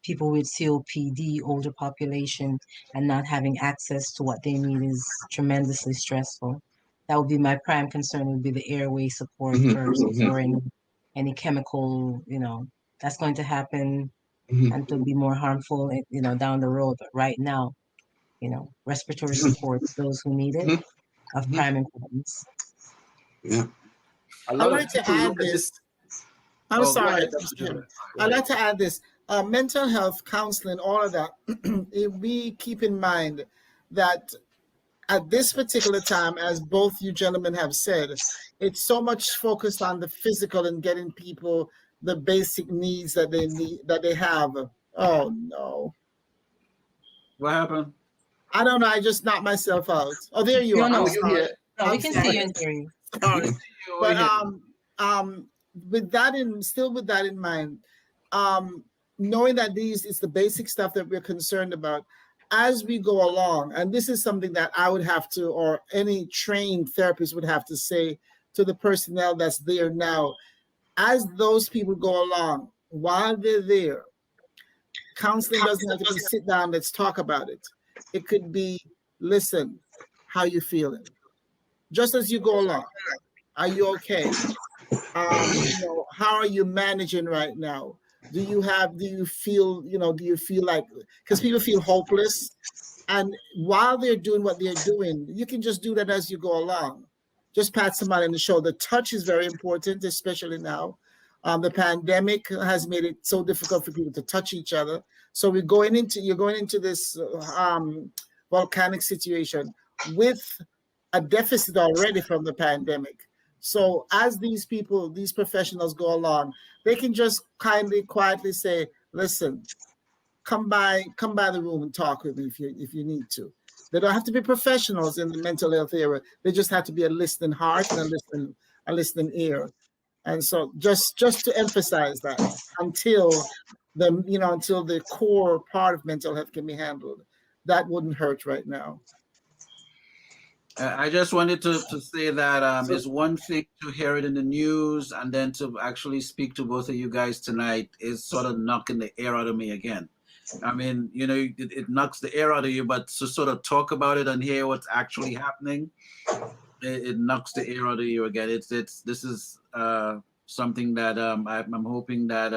people with COPD, older population, and not having access to what they need is tremendously stressful. That would be my prime concern, would be the airway support first, or any chemical, that's going to happen and to be more harmful, down the road. But right now, respiratory support, those who need it, of prime importance. Yeah. I'd like to add this. I'm sorry. I'd like to add this. Mental health counseling, all of that, we keep in mind that at this particular time, as both you gentlemen have said, it's so much focused on the physical and getting people the basic needs that they need, that they have. Oh no. What happened? I don't know. I just knocked myself out. Oh, there you are. No, No, we can see you and hear you. Sorry. But with that in mind, knowing that it's the basic stuff that we're concerned about as we go along, and this is something that I would have to, or any trained therapist would have to say to the personnel that's there now, as those people go along, while they're there, counseling doesn't have to be sit down, let's talk about it. It could be, listen, how you feeling? Just as you go along, are you okay? How are you managing right now? Do you feel like, because people feel hopeless, and while they're doing what they're doing, you can just do that as you go along. Just pat somebody on the shoulder. Touch is very important, especially now. The pandemic has made it so difficult for people to touch each other. So you're going into this volcanic situation with a deficit already from the pandemic. So as these professionals go along, they can just quietly say, listen, come by the room and talk with me if you need to. They don't have to be professionals in the mental health area. They just have to be a listening heart and a listening ear. And so just to emphasize that until the core part of mental health can be handled, that wouldn't hurt right now. I just wanted to say that it's one thing to hear it in the news, and then to actually speak to both of you guys tonight is sort of knocking the air out of me again. I mean, it knocks the air out of you, but to sort of talk about it and hear what's actually happening, it knocks the air out of you again. This is something that I'm hoping that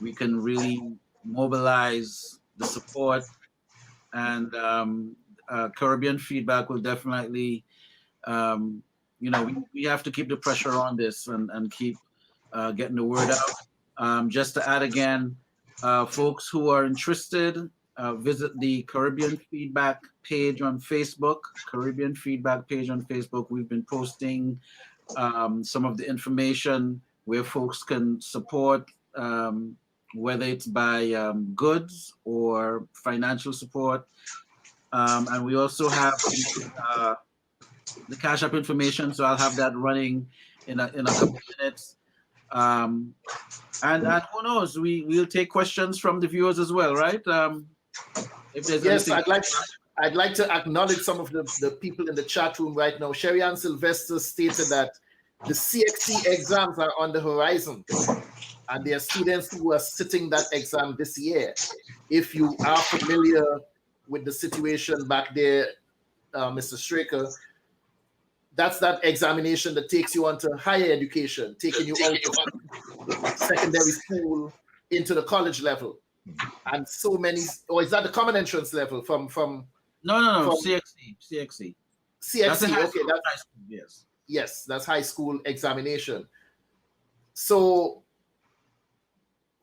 we can really mobilize the support, and Caribbean Feedback will definitely, we have to keep the pressure on this and keep getting the word out. Just to add again, folks who are interested, visit the Caribbean Feedback page on Facebook. Caribbean Feedback page on Facebook. We've been posting some of the information where folks can support, whether it's by goods or financial support. And we also have the Cash App information, so I'll have that running in a couple of minutes. And who knows, we'll take questions from the viewers as well, right? If there's yes, anything. I'd like to acknowledge some of the people in the chat room right now. Sherry Ann Sylvester stated that the CXC exams are on the horizon, and there are students who are sitting that exam this year. If you are familiar with the situation back there, Mr. Straker, that's that examination that takes you on to higher education, taking you out of secondary school into the college level. And so many, or is that the common entrance level from No, CXC. CXC, That's okay, high school, yes. Yes, that's high school examination. So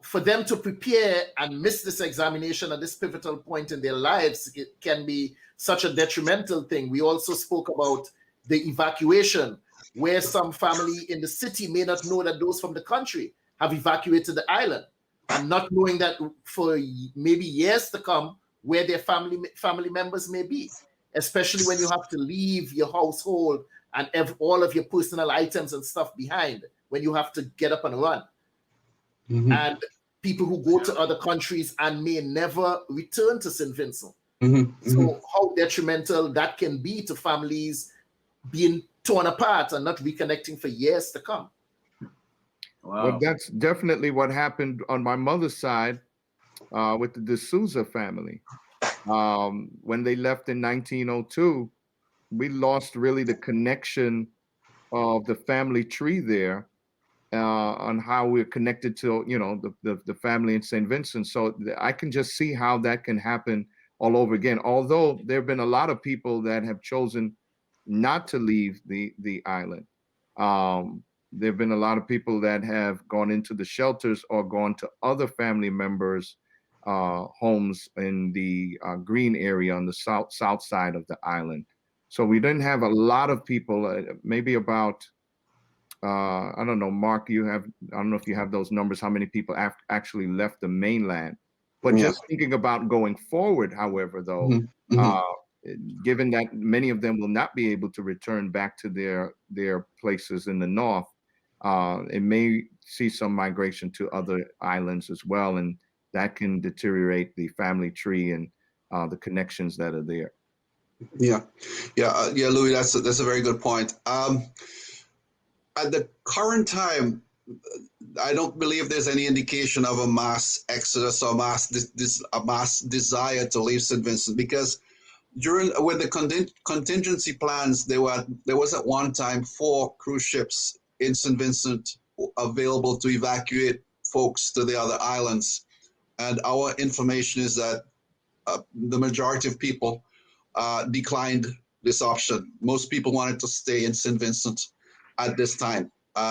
for them to prepare and miss this examination at this pivotal point in their lives, it can be such a detrimental thing. We also spoke about the evacuation, where some family in the city may not know that those from the country have evacuated the island, and not knowing that for maybe years to come, where their family members may be, especially when you have to leave your household and have all of your personal items and stuff behind, when you have to get up and run. Mm-hmm. And people who go to other countries and may never return to St. Vincent. Mm-hmm. So how detrimental that can be to families being torn apart and not reconnecting for years to come. Wow. Well, that's definitely what happened on my mother's side with the D'Souza family. When they left in 1902, we lost really the connection of the family tree there on how we're connected to, the family in St. Vincent. So I can just see how that can happen all over again. Although there have been a lot of people that have chosen not to leave the island. There have been a lot of people that have gone into the shelters or gone to other family members' homes in the green area on the south side of the island. So we didn't have a lot of people, maybe about, I don't know, Mark, I don't know if you have those numbers, how many people actually left the mainland. But just thinking about going forward, however, though, given that many of them will not be able to return back to their places in the north, it may see some migration to other islands as well, and that can deteriorate the family tree and the connections that are there. Yeah, Louis, that's a very good point. At the current time, I don't believe there's any indication of a mass exodus or a mass desire to leave St. Vincent, because with the contingency plans, there was at one time 4 cruise ships in St. Vincent available to evacuate folks to the other islands, and our information is that the majority of people declined this option. Most people wanted to stay in St. Vincent at this time.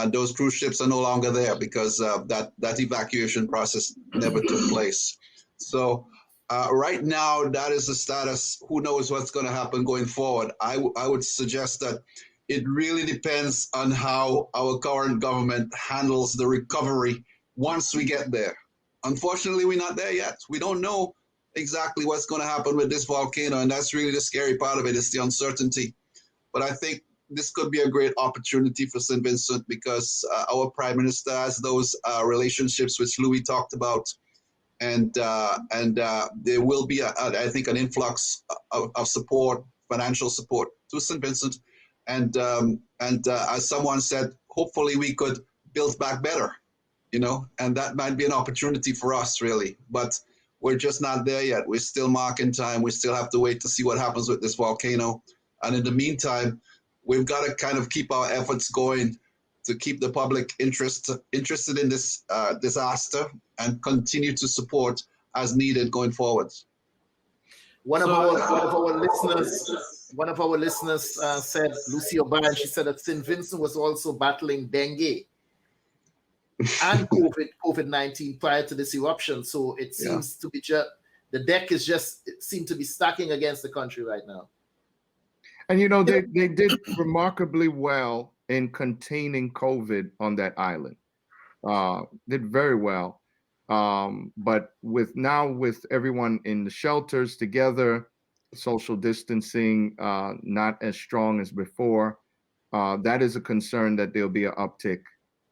Those cruise ships are no longer there because that evacuation process never took place. So right now, that is the status. Who knows what's going to happen going forward? I would suggest that it really depends on how our current government handles the recovery once we get there. Unfortunately, we're not there yet. We don't know exactly what's going to happen with this volcano, and that's really the scary part of it, is the uncertainty. But I think this could be a great opportunity for St. Vincent, because our Prime Minister has those relationships which Louis talked about, and there will be, I think, an influx of support, financial support to St. Vincent, and as someone said, hopefully we could build back better, and that might be an opportunity for us, really. But we're just not there yet. We're still marking time. We still have to wait to see what happens with this volcano. And in the meantime, we've got to kind of keep our efforts going to keep the public interested in this disaster and continue to support as needed going forward. One of our listeners said, Lucy O'Brien, she said that St. Vincent was also battling dengue and COVID-19 prior to this eruption. So it seems to be the deck is it seemed to be stacking against the country right now. And you know, they did remarkably well in containing COVID on that island. Did very well. But with everyone in the shelters together, social distancing not as strong as before, that is a concern that there'll be an uptick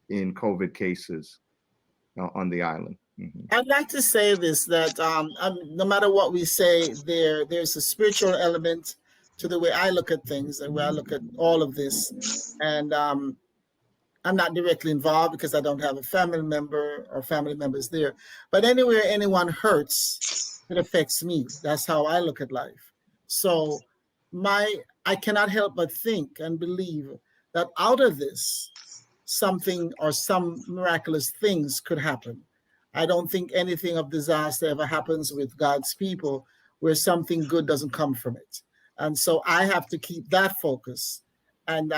in COVID cases on the island. Mm-hmm. I'd like to say this, that no matter what we say, there's a spiritual element to the way I look at things and where I look at all of this. And I'm not directly involved because I don't have a family member or family members there. But anywhere anyone hurts, it affects me. That's how I look at life. So I cannot help but think and believe that out of this, something or some miraculous things could happen. I don't think anything of disaster ever happens with God's people where something good doesn't come from it. And so I have to keep that focus. And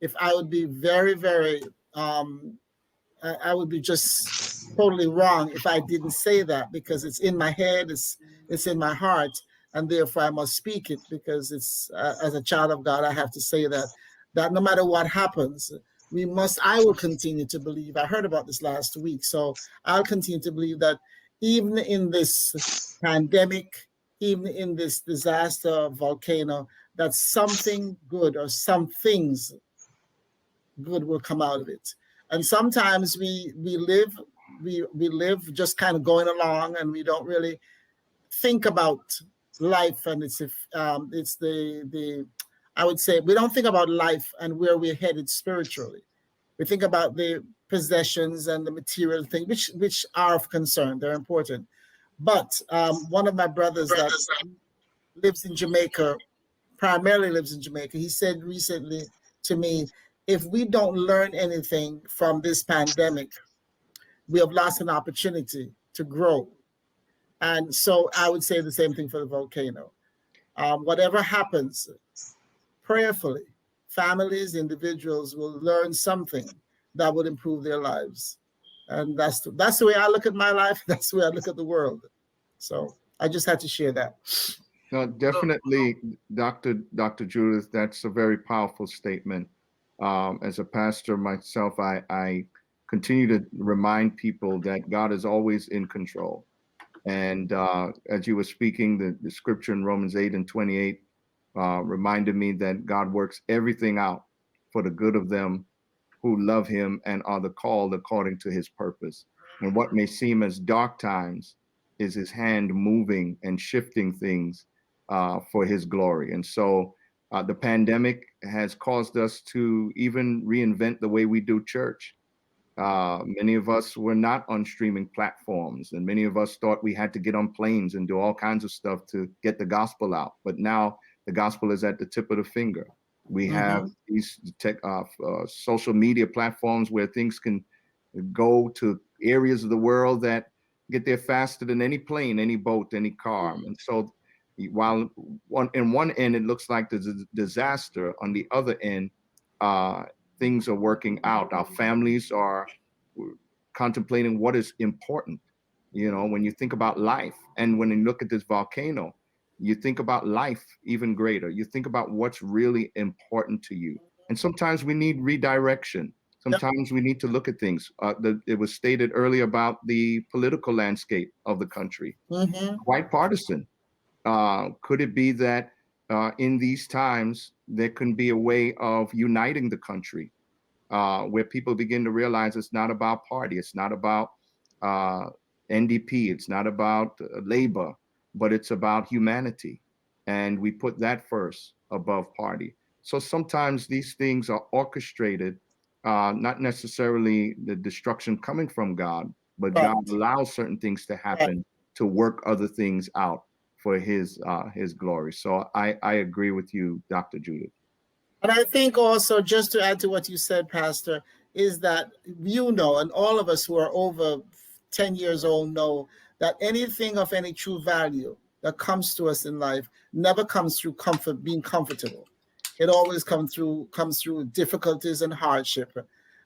if I would be very, very, I would be just totally wrong if I didn't say that, because it's in my head, it's in my heart, and therefore I must speak it, because it's as a child of God, I have to say that no matter what happens, I will continue to believe. I heard about this last week, so I'll continue to believe that even in this pandemic, even in this disaster volcano, that something good or some things good will come out of it. And sometimes we live just kind of going along, and we don't really think about life. And I would say we don't think about life and where we're headed spiritually. We think about the possessions and the material things, which are of concern. They're important. But one of my brothers that lives in Jamaica, primarily lives in Jamaica, he said recently to me, if we don't learn anything from this pandemic, we have lost an opportunity to grow. And so I would say the same thing for the volcano. Whatever happens, prayerfully, families, individuals will learn something that would improve their lives. And that's the way I look at my life. That's the way I look at the world. So I just had to share that. No, definitely, Dr. Judith, that's a very powerful statement. As a pastor myself, I continue to remind people that God is always in control. And as you were speaking, the scripture in Romans 8:28 reminded me that God works everything out for the good of them who love him and are the called according to his purpose. And what may seem as dark times is his hand moving and shifting things for his glory. And so the pandemic has caused us to even reinvent the way we do church. Many of us were not on streaming platforms, and many of us thought we had to get on planes and do all kinds of stuff to get the gospel out. But now the gospel is at the tip of the finger. We have these social media platforms where things can go to areas of the world that get there faster than any plane, any boat, any car. And so while in one end it looks like there's a disaster, on the other end, things are working out. Our families are contemplating what is important. You know, when you think about life, and when you look at this volcano, you think about life even greater. You think about what's really important to you. And sometimes we need redirection. Sometimes we need to look at things. It was stated earlier about the political landscape of the country, quite partisan. Could it be that in these times, there can be a way of uniting the country where people begin to realize it's not about party, it's not about NDP, it's not about labor, but it's about humanity. And we put that first above party. So sometimes these things are orchestrated, not necessarily the destruction coming from God, but God allows certain things to happen to work other things out for his glory. So I agree with you, Dr. Judith. And I think also, just to add to what you said, Pastor, is that you know, and all of us who are over 10 years old know that anything of any true value that comes to us in life never comes through comfort, being comfortable. It always comes through difficulties and hardship.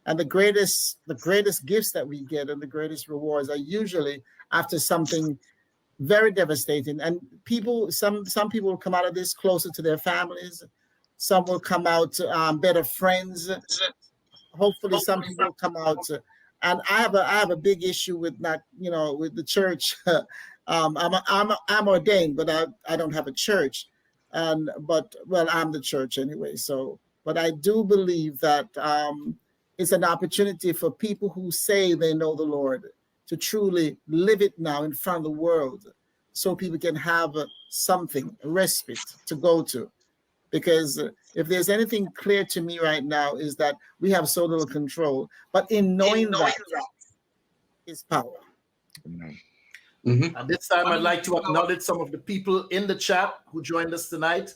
And the greatest gifts that we get and the greatest rewards are usually after something very devastating. And some people will come out of this closer to their families. Some will come out better friends. Hopefully, some people will come out. And I have a big issue with with the church. I'm ordained, but I don't have a church. I'm the church anyway. So, but I do believe that it's an opportunity for people who say they know the Lord to truly live it now in front of the world, so people can have something, a respite to go to. Because if there's anything clear to me right now is that we have so little control, but in knowing that is power. At this time, I'd like to acknowledge some of the people in the chat who joined us tonight.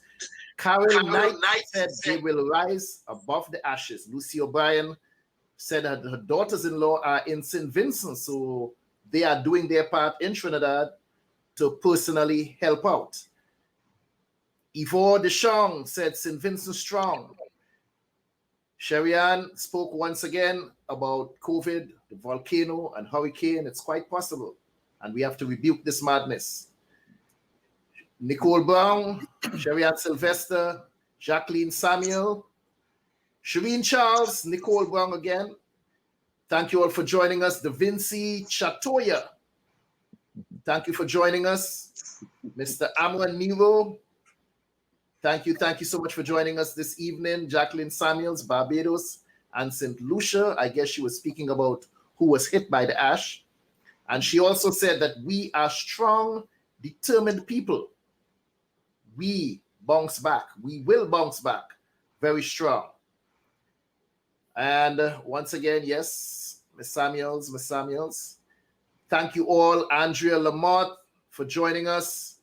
Karin Knight said they will rise above the ashes. Lucy O'Brien said that her daughters-in-law are in St. Vincent, so they are doing their part in Trinidad to personally help out. Yvonne Deschamps said St. Vincent strong. Sherry-Ann spoke once again about COVID, the volcano, and hurricane. It's quite possible, and we have to rebuke this madness. Nicole Brown, Sherry-Ann Sylvester, Jacqueline Samuel, Shireen Charles, Nicole Brown again. Thank you all for joining us. Da Vinci Chatoya, thank you for joining us. Mr. Amran Nero, thank you so much for joining us this evening. Jacqueline Samuels, Barbados, and St. Lucia. I guess she was speaking about who was hit by the ash. And she also said that we are strong, determined people. We bounce back. We will bounce back very strong. And once again, yes, Miss Samuels. Thank you all, Andrea Lamott, for joining us,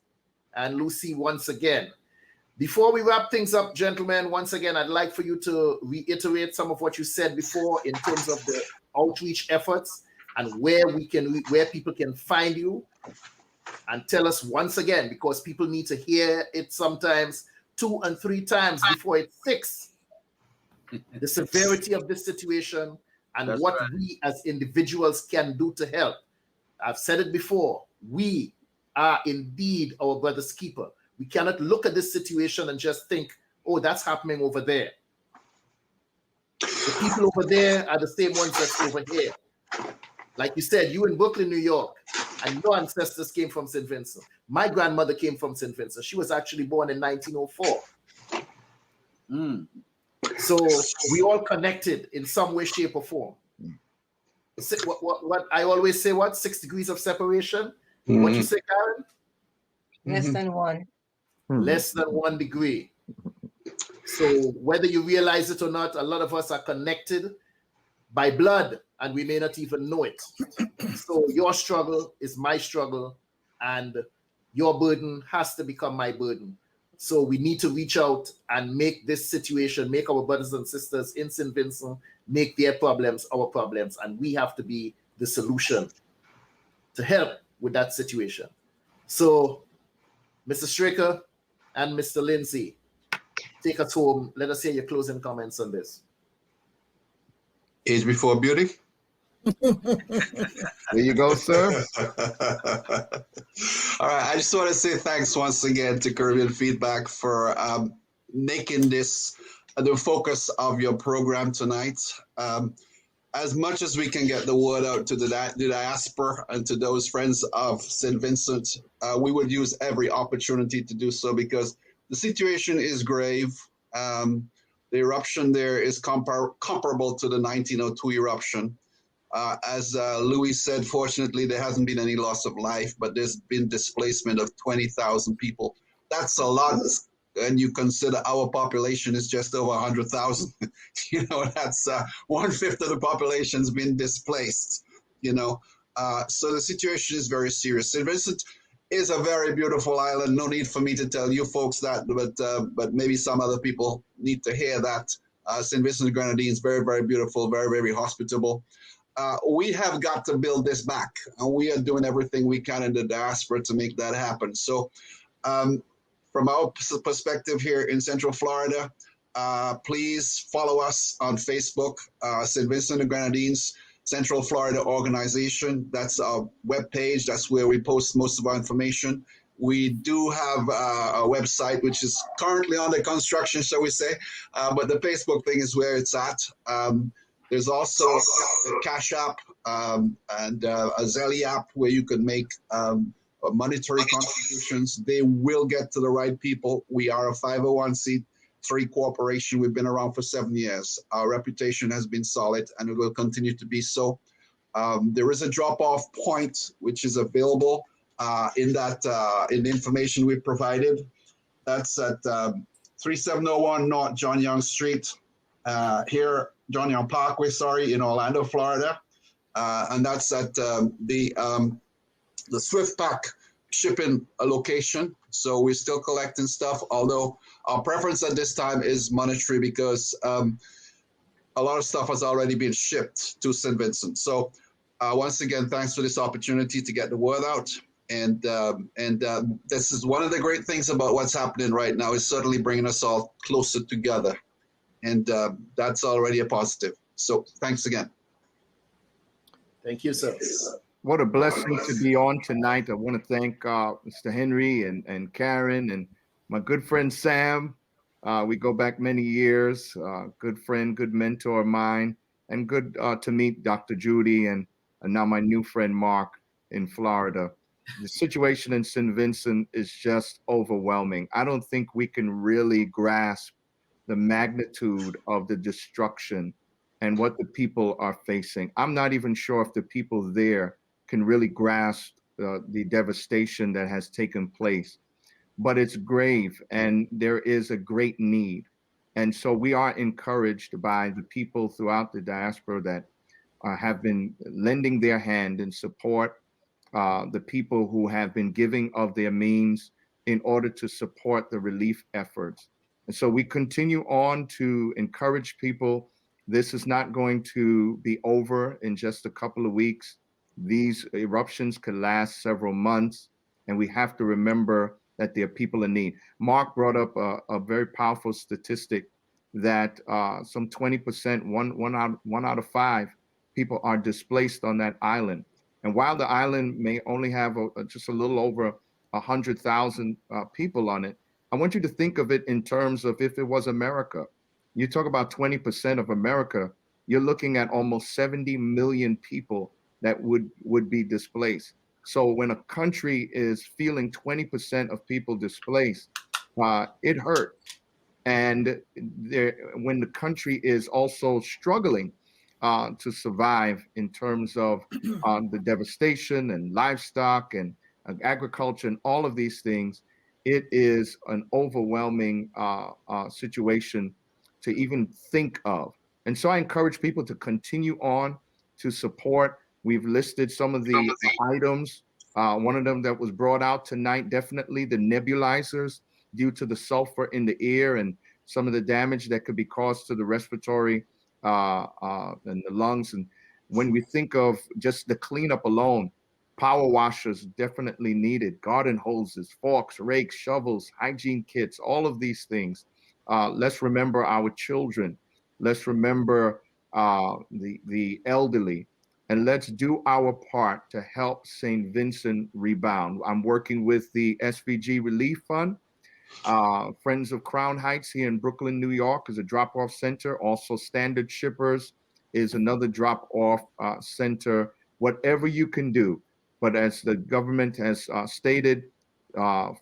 and Lucy once again. Before we wrap things up, gentlemen, once again, I'd like for you to reiterate some of what you said before in terms of the outreach efforts and where people can find you, and tell us once again, because people need to hear it sometimes 2 and 3 times before it sticks, the severity of this situation and that's what right. We as individuals can do to help. I've said it before, we are indeed our brother's keeper. We cannot look at this situation and just think, oh, that's happening over there. The people over there are the same ones that's over here. Like you said, you in Brooklyn, New York, and your ancestors came from St. Vincent. My grandmother came from St. Vincent. She was actually born in 1904. So we all connected in some way, shape, or form. What I always say, 6 degrees of separation? What you say, Karin? Less than 1. Less than 1 degree. So whether you realize it or not, a lot of us are connected by blood, and we may not even know it. So your struggle is my struggle, and your burden has to become my burden. So we need to reach out and make this situation, make our brothers and sisters in St. Vincent, make their problems our problems, and we have to be the solution to help with that situation. So, Mr. Straker and Mr. Lindsay, take us home. Let us hear your closing comments on this. Age before beauty. There you go, sir. All right. I just want to say thanks once again to Caribbean Feedback for making this the focus of your program tonight. As much as we can get the word out to the diaspora and to those friends of St. Vincent, we would use every opportunity to do so, because the situation is grave. The eruption there is comparable to the 1902 eruption. As Louis said, fortunately, there hasn't been any loss of life, but there's been displacement of 20,000 people. That's a lot. And you consider our population is just over 100,000. That's 1/5 of the population's been displaced, So the situation is very serious. St. Vincent is a very beautiful island. No need for me to tell you folks that, but maybe some other people need to hear that. St. Vincent and Grenadines, very, very beautiful, very, very hospitable. We have got to build this back, and we are doing everything we can in the diaspora to make that happen. So from our perspective here in Central Florida, please follow us on Facebook, St. Vincent and Grenadines Central Florida Organization. That's our webpage. That's where we post most of our information. We do have a website, which is currently under construction, shall we say, but the Facebook thing is where it's at. There's also a Cash App and a Zelle app where you can make monetary contributions. They will get to the right people. We are a 501c3 corporation. We've been around for 7 years. Our reputation has been solid, and it will continue to be so. There is a drop-off point which is available in the information we provided. That's at 3701 North John Young Street, John Young Parkway, in Orlando, Florida. And that's at the Swift Pack shipping location. So we're still collecting stuff, although our preference at this time is monetary because a lot of stuff has already been shipped to St. Vincent. So once again, thanks for this opportunity to get the word out. And this is one of the great things about what's happening right now, is certainly bringing us all closer together. And that's already a positive. So thanks again. Thank you, sir. What a blessing to be on tonight. I want to thank Mr. Henry and Karin and my good friend Sam. We go back many years. Good friend, good mentor of mine, and good to meet Dr. Judy and now my new friend Mark in Florida. The situation in St. Vincent is just overwhelming. I don't think we can really grasp the magnitude of the destruction and what the people are facing. I'm not even sure if the people there can really grasp the devastation that has taken place, but it's grave and there is a great need. And so we are encouraged by the people throughout the diaspora that have been lending their hand in support, the people who have been giving of their means in order to support the relief efforts. And so we continue on to encourage people. This is not going to be over in just a couple of weeks. These eruptions could last several months, and we have to remember that there are people in need. Mark brought up a very powerful statistic that some 20%, one out of 5 people are displaced on that island. And while the island may only have just a little over 100,000 people on it, I want you to think of it in terms of if it was America. You talk about 20% of America, you're looking at almost 70 million people that would be displaced. So when a country is feeling 20% of people displaced, it hurts. And when the country is also struggling to survive in terms of the devastation and livestock and agriculture and all of these things, it is an overwhelming situation to even think of. And so I encourage people to continue on to support. We've listed some of the items. One of them that was brought out tonight, definitely the nebulizers, due to the sulfur in the air and some of the damage that could be caused to the respiratory and the lungs. And when we think of just the cleanup alone, power washers definitely needed, garden hoses, forks, rakes, shovels, hygiene kits, all of these things. Let's remember our children. Let's remember the elderly. And let's do our part to help St. Vincent rebound. I'm working with the SVG Relief Fund. Friends of Crown Heights here in Brooklyn, New York is a drop-off center. Also Standard Shippers is another drop-off center. Whatever you can do. But as the government has stated,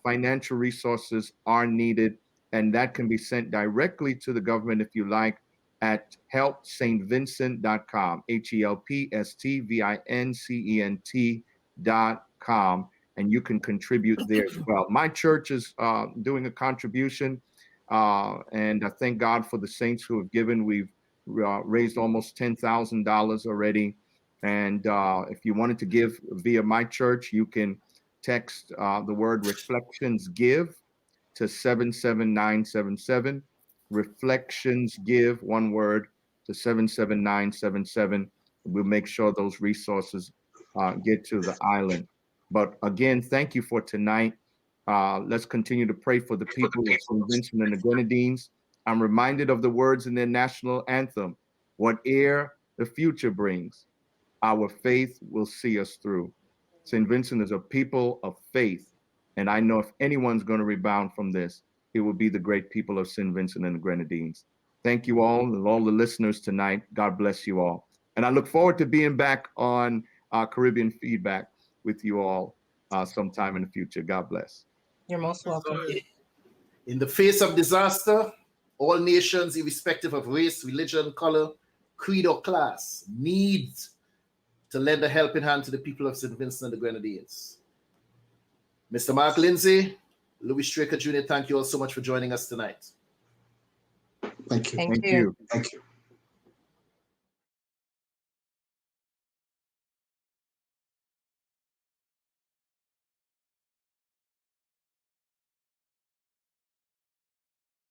financial resources are needed, and that can be sent directly to the government if you like at helpstvincent.com, helpstvincent.com, and you can contribute there as well. My church is doing a contribution, and I thank God for the saints who have given. We've raised almost $10,000 already. And if you wanted to give via my church, you can text the word reflections give to 77977. Reflections give, one word, to 77977. We'll make sure those resources get to the island. But again, thank you for tonight. Let's continue to pray for the people of St. Vincent and the Grenadines. I'm reminded of the words in their national anthem, whate'er the future brings, our faith will see us through. St. Vincent is a people of faith, and I know if anyone's going to rebound from this, it will be the great people of St. Vincent and the Grenadines. Thank you all and all the listeners tonight. God bless you all. And I look forward to being back on Caribbean Feedback with you all sometime in the future. God bless. You're most welcome. In the face of disaster, all nations, irrespective of race, religion, color, creed, or class, need to lend a helping hand to the people of St. Vincent and the Grenadines. Mr. Mark Lindsay, Louis Straker Jr., thank you all so much for joining us tonight. Thank you. Thank you. Thank you.